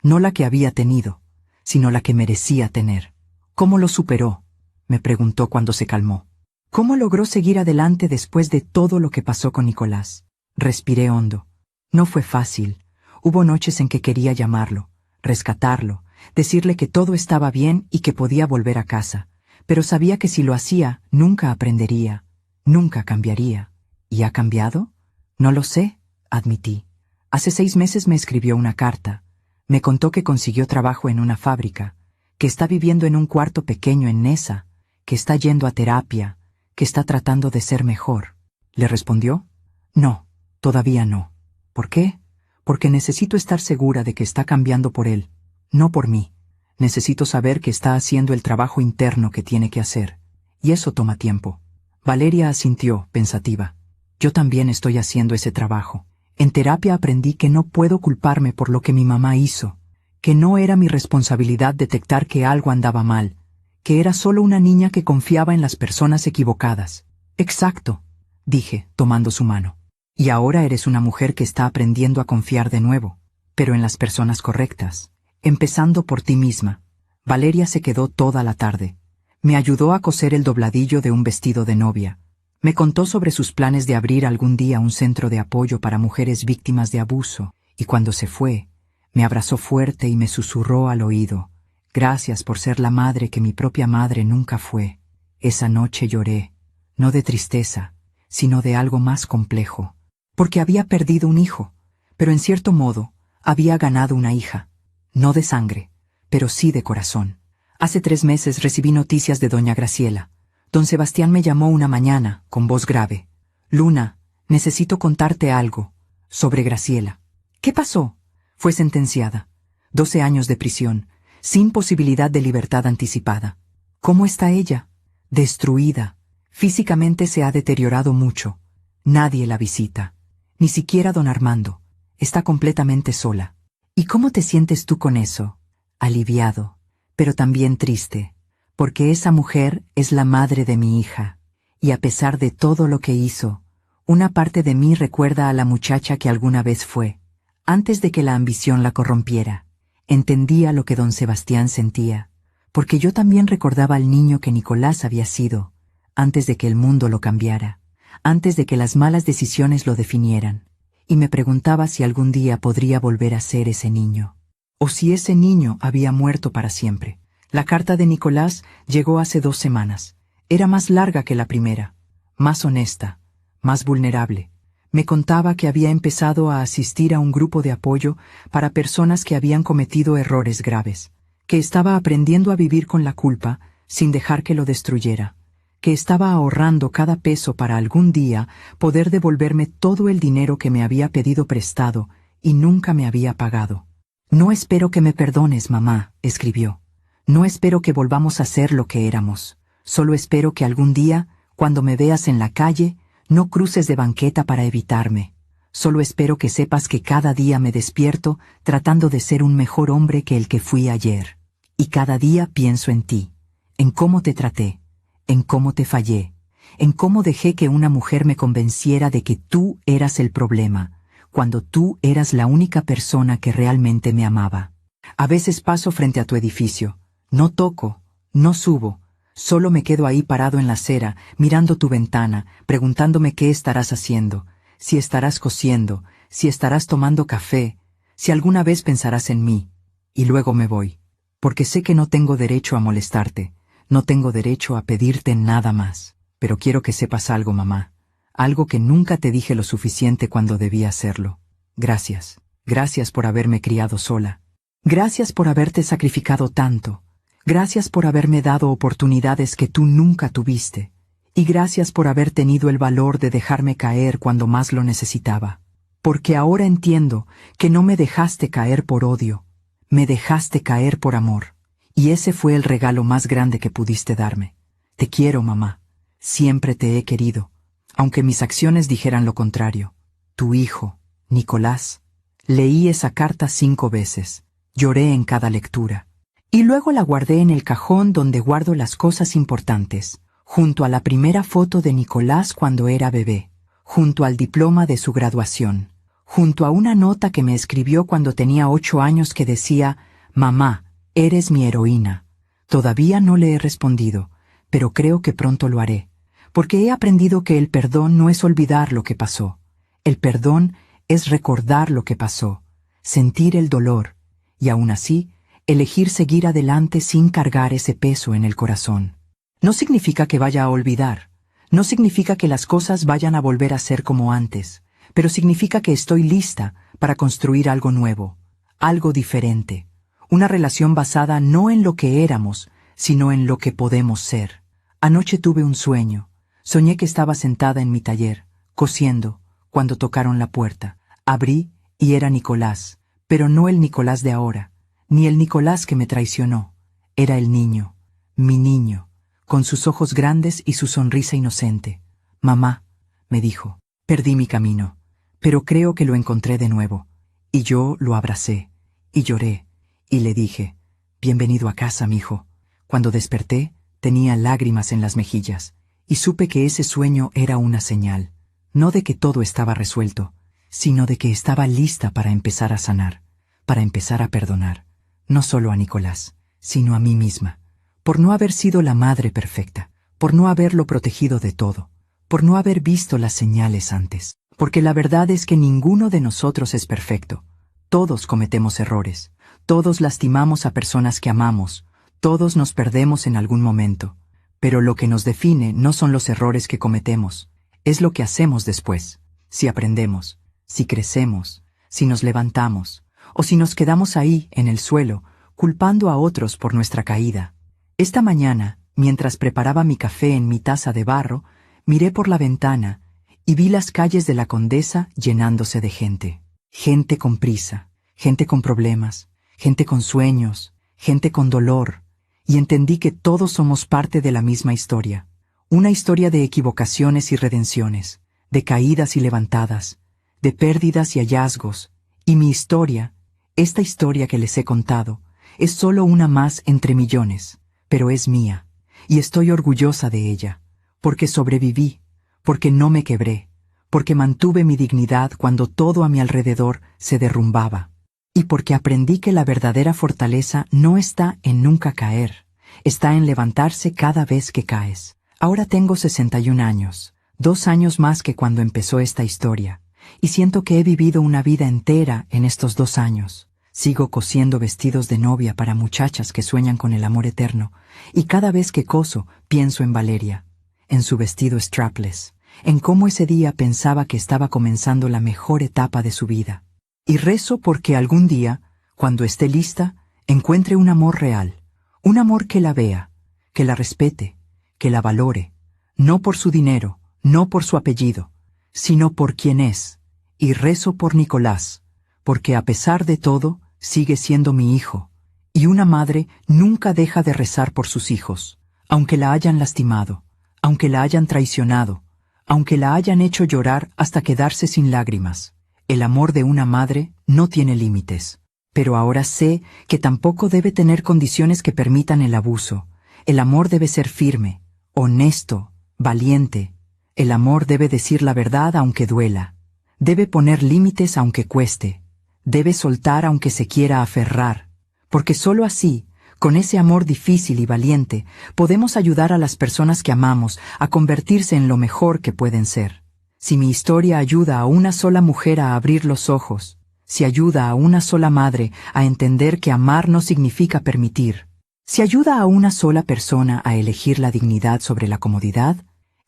A: no la que había tenido, sino la que merecía tener. «¿Cómo lo superó?», me preguntó cuando se calmó. «¿Cómo logró seguir adelante después de todo lo que pasó con Nicolás?». Respiré hondo. No fue fácil. Hubo noches en que quería llamarlo, rescatarlo, decirle que todo estaba bien y que podía volver a casa, pero sabía que si lo hacía, nunca aprendería, nunca cambiaría. ¿Y ha cambiado? No lo sé, admití. Hace 6 meses me escribió una carta. Me contó que consiguió trabajo en una fábrica, que está viviendo en un cuarto pequeño en Nesa, que está yendo a terapia, que está tratando de ser mejor. ¿Le respondió? No, todavía no. ¿Por qué? Porque necesito estar segura de que está cambiando por él, no por mí. Necesito saber que está haciendo el trabajo interno que tiene que hacer, y eso toma tiempo. Valeria asintió, pensativa. Yo también estoy haciendo ese trabajo. En terapia aprendí que no puedo culparme por lo que mi mamá hizo, que no era mi responsabilidad detectar que algo andaba mal, que era solo una niña que confiaba en las personas equivocadas. Exacto, dije, tomando su mano. Y ahora eres una mujer que está aprendiendo a confiar de nuevo, pero en las personas correctas, empezando por ti misma. Valeria se quedó toda la tarde. Me ayudó a coser el dobladillo de un vestido de novia. Me contó sobre sus planes de abrir algún día un centro de apoyo para mujeres víctimas de abuso, y cuando se fue, me abrazó fuerte y me susurró al oído: «Gracias por ser la madre que mi propia madre nunca fue». Esa noche lloré, no de tristeza, sino de algo más complejo, porque había perdido un hijo, pero en cierto modo había ganado una hija, no de sangre, pero sí de corazón. Hace 3 meses recibí noticias de doña Graciela. Don Sebastián me llamó una mañana, con voz grave. «Luna, necesito contarte algo sobre Graciela». «¿Qué pasó?» «Fue sentenciada. 12 años de prisión, sin posibilidad de libertad anticipada». «¿Cómo está ella?» «Destruida. Físicamente se ha deteriorado mucho. Nadie la visita. Ni siquiera don Armando. Está completamente sola». «¿Y cómo te sientes tú con eso?» «Aliviado, pero también triste, porque esa mujer es la madre de mi hija, y a pesar de todo lo que hizo, una parte de mí recuerda a la muchacha que alguna vez fue, antes de que la ambición la corrompiera. Entendía lo que don Sebastián sentía, porque yo también recordaba al niño que Nicolás había sido, antes de que el mundo lo cambiara, antes de que las malas decisiones lo definieran, y me preguntaba si algún día podría volver a ser ese niño, o si ese niño había muerto para siempre. La carta de Nicolás llegó hace 2 semanas. Era más larga que la primera, más honesta, más vulnerable. Me contaba que había empezado a asistir a un grupo de apoyo para personas que habían cometido errores graves, que estaba aprendiendo a vivir con la culpa sin dejar que lo destruyera, que estaba ahorrando cada peso para algún día poder devolverme todo el dinero que me había pedido prestado y nunca me había pagado. No espero que me perdones, mamá, escribió. No espero que volvamos a ser lo que éramos. Solo espero que algún día, cuando me veas en la calle, no cruces de banqueta para evitarme. Solo espero que sepas que cada día me despierto tratando de ser un mejor hombre que el que fui ayer. Y cada día pienso en ti, en cómo te traté, en cómo te fallé, en cómo dejé que una mujer me convenciera de que tú eras el problema, cuando tú eras la única persona que realmente me amaba. A veces paso frente a tu edificio, no toco, no subo, solo me quedo ahí parado en la acera, mirando tu ventana, preguntándome qué estarás haciendo, si estarás cosiendo, si estarás tomando café, si alguna vez pensarás en mí, y luego me voy, porque sé que no tengo derecho a molestarte, no tengo derecho a pedirte nada más, pero quiero que sepas algo, mamá, algo que nunca te dije lo suficiente cuando debía hacerlo. Gracias, gracias por haberme criado sola, gracias por haberte sacrificado tanto, gracias por haberme dado oportunidades que tú nunca tuviste, y gracias por haber tenido el valor de dejarme caer cuando más lo necesitaba. Porque ahora entiendo que no me dejaste caer por odio, me dejaste caer por amor, y ese fue el regalo más grande que pudiste darme. Te quiero, mamá, siempre te he querido, aunque mis acciones dijeran lo contrario. Tu hijo, Nicolás. Leí esa carta 5 veces, lloré en cada lectura, y luego la guardé en el cajón donde guardo las cosas importantes, junto a la primera foto de Nicolás cuando era bebé, junto al diploma de su graduación, junto a una nota que me escribió cuando tenía 8 años que decía: «Mamá, eres mi heroína». Todavía no le he respondido, pero creo que pronto lo haré, porque he aprendido que el perdón no es olvidar lo que pasó. El perdón es recordar lo que pasó, sentir el dolor, y aún así, elegir seguir adelante sin cargar ese peso en el corazón. No significa que vaya a olvidar, no significa que las cosas vayan a volver a ser como antes, pero significa que estoy lista para construir algo nuevo, algo diferente, una relación basada no en lo que éramos, sino en lo que podemos ser. Anoche tuve un sueño, soñé que estaba sentada en mi taller, cosiendo, cuando tocaron la puerta. Abrí y era Nicolás, pero no el Nicolás de ahora, ni el Nicolás que me traicionó. Era el niño, mi niño, con sus ojos grandes y su sonrisa inocente. «Mamá», me dijo, «perdí mi camino, pero creo que lo encontré de nuevo». Y yo lo abracé, y lloré, y le dije: «Bienvenido a casa, mijo». Cuando desperté, tenía lágrimas en las mejillas, y supe que ese sueño era una señal, no de que todo estaba resuelto, sino de que estaba lista para empezar a sanar, para empezar a perdonar, no solo a Nicolás, sino a mí misma, por no haber sido la madre perfecta, por no haberlo protegido de todo, por no haber visto las señales antes, porque la verdad es que ninguno de nosotros es perfecto. Todos cometemos errores, todos lastimamos a personas que amamos, todos nos perdemos en algún momento, pero lo que nos define no son los errores que cometemos, es lo que hacemos después, si aprendemos, si crecemos, si nos levantamos, o si nos quedamos ahí, en el suelo, culpando a otros por nuestra caída. Esta mañana, mientras preparaba mi café en mi taza de barro, miré por la ventana y vi las calles de la Condesa llenándose de gente. Gente con prisa, gente con problemas, gente con sueños, gente con dolor, y entendí que todos somos parte de la misma historia. Una historia de equivocaciones y redenciones, de caídas y levantadas, de pérdidas y hallazgos, y mi historia, esta historia que les he contado, es solo una más entre millones, pero es mía, y estoy orgullosa de ella, porque sobreviví, porque no me quebré, porque mantuve mi dignidad cuando todo a mi alrededor se derrumbaba, y porque aprendí que la verdadera fortaleza no está en nunca caer, está en levantarse cada vez que caes. Ahora tengo 61 años, 2 años más que cuando empezó esta historia, y siento que he vivido una vida entera en estos 2 años. Sigo cosiendo vestidos de novia para muchachas que sueñan con el amor eterno, y cada vez que coso pienso en Valeria, en su vestido strapless, en cómo ese día pensaba que estaba comenzando la mejor etapa de su vida. Y rezo porque algún día, cuando esté lista, encuentre un amor real, un amor que la vea, que la respete, que la valore, no por su dinero, no por su apellido, sino por quien es, y rezo por Nicolás, porque a pesar de todo, sigue siendo mi hijo, y una madre nunca deja de rezar por sus hijos, aunque la hayan lastimado, aunque la hayan traicionado, aunque la hayan hecho llorar hasta quedarse sin lágrimas. El amor de una madre no tiene límites. Pero ahora sé que tampoco debe tener condiciones que permitan el abuso. El amor debe ser firme, honesto, valiente. El amor debe decir la verdad aunque duela. Debe poner límites aunque cueste. Debe soltar aunque se quiera aferrar. Porque sólo así, con ese amor difícil y valiente, podemos ayudar a las personas que amamos a convertirse en lo mejor que pueden ser. Si mi historia ayuda a una sola mujer a abrir los ojos, si ayuda a una sola madre a entender que amar no significa permitir, si ayuda a una sola persona a elegir la dignidad sobre la comodidad,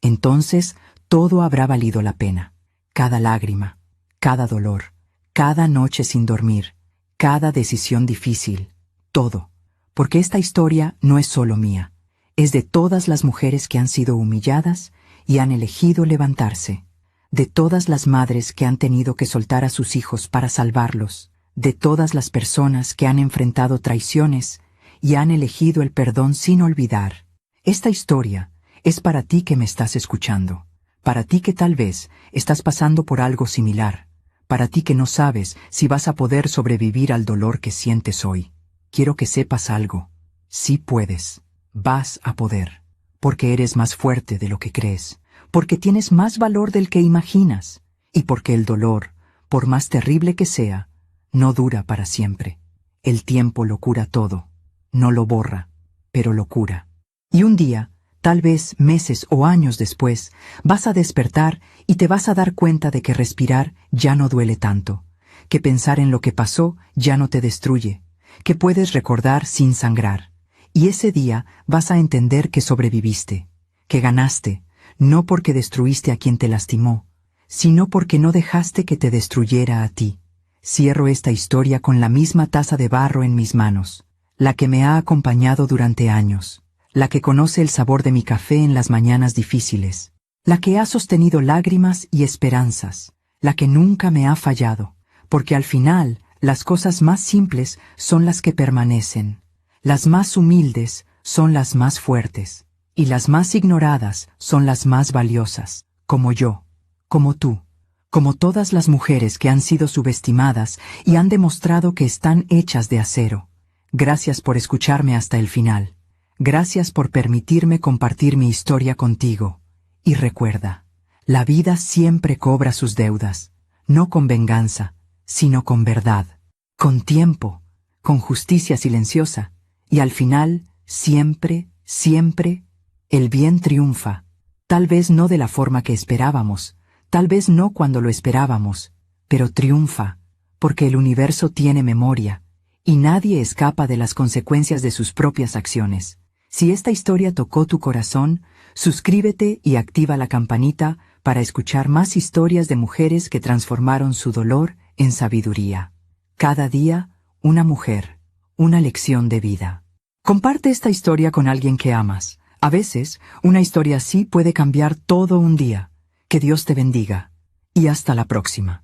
A: entonces todo habrá valido la pena. Cada lágrima, cada dolor, cada noche sin dormir, cada decisión difícil, todo. Porque esta historia no es solo mía, es de todas las mujeres que han sido humilladas y han elegido levantarse, de todas las madres que han tenido que soltar a sus hijos para salvarlos, de todas las personas que han enfrentado traiciones y han elegido el perdón sin olvidar. Esta historia es para ti que me estás escuchando, para ti que tal vez estás pasando por algo similar, para ti que no sabes si vas a poder sobrevivir al dolor que sientes hoy. Quiero que sepas algo. Sí puedes, vas a poder, porque eres más fuerte de lo que crees, porque tienes más valor del que imaginas, y porque el dolor, por más terrible que sea, no dura para siempre. El tiempo lo cura todo, no lo borra, pero lo cura. Y un día, tal vez meses o años después, vas a despertar y te vas a dar cuenta de que respirar ya no duele tanto, que pensar en lo que pasó ya no te destruye, que puedes recordar sin sangrar. Y ese día vas a entender que sobreviviste, que ganaste, no porque destruiste a quien te lastimó, sino porque no dejaste que te destruyera a ti. Cierro esta historia con la misma taza de barro en mis manos, la que me ha acompañado durante años, la que conoce el sabor de mi café en las mañanas difíciles, la que ha sostenido lágrimas y esperanzas, la que nunca me ha fallado, porque al final las cosas más simples son las que permanecen, las más humildes son las más fuertes, y las más ignoradas son las más valiosas, como yo, como tú, como todas las mujeres que han sido subestimadas y han demostrado que están hechas de acero. Gracias por escucharme hasta el final. Gracias por permitirme compartir mi historia contigo. Y recuerda, la vida siempre cobra sus deudas, no con venganza, sino con verdad, con tiempo, con justicia silenciosa, y al final, siempre, siempre, el bien triunfa, tal vez no de la forma que esperábamos, tal vez no cuando lo esperábamos, pero triunfa, porque el universo tiene memoria, y nadie escapa de las consecuencias de sus propias acciones. Si esta historia tocó tu corazón, suscríbete y activa la campanita para escuchar más historias de mujeres que transformaron su dolor en sabiduría. Cada día, una mujer, una lección de vida. Comparte esta historia con alguien que amas. A veces, una historia así puede cambiar todo un día. Que Dios te bendiga. Y hasta la próxima.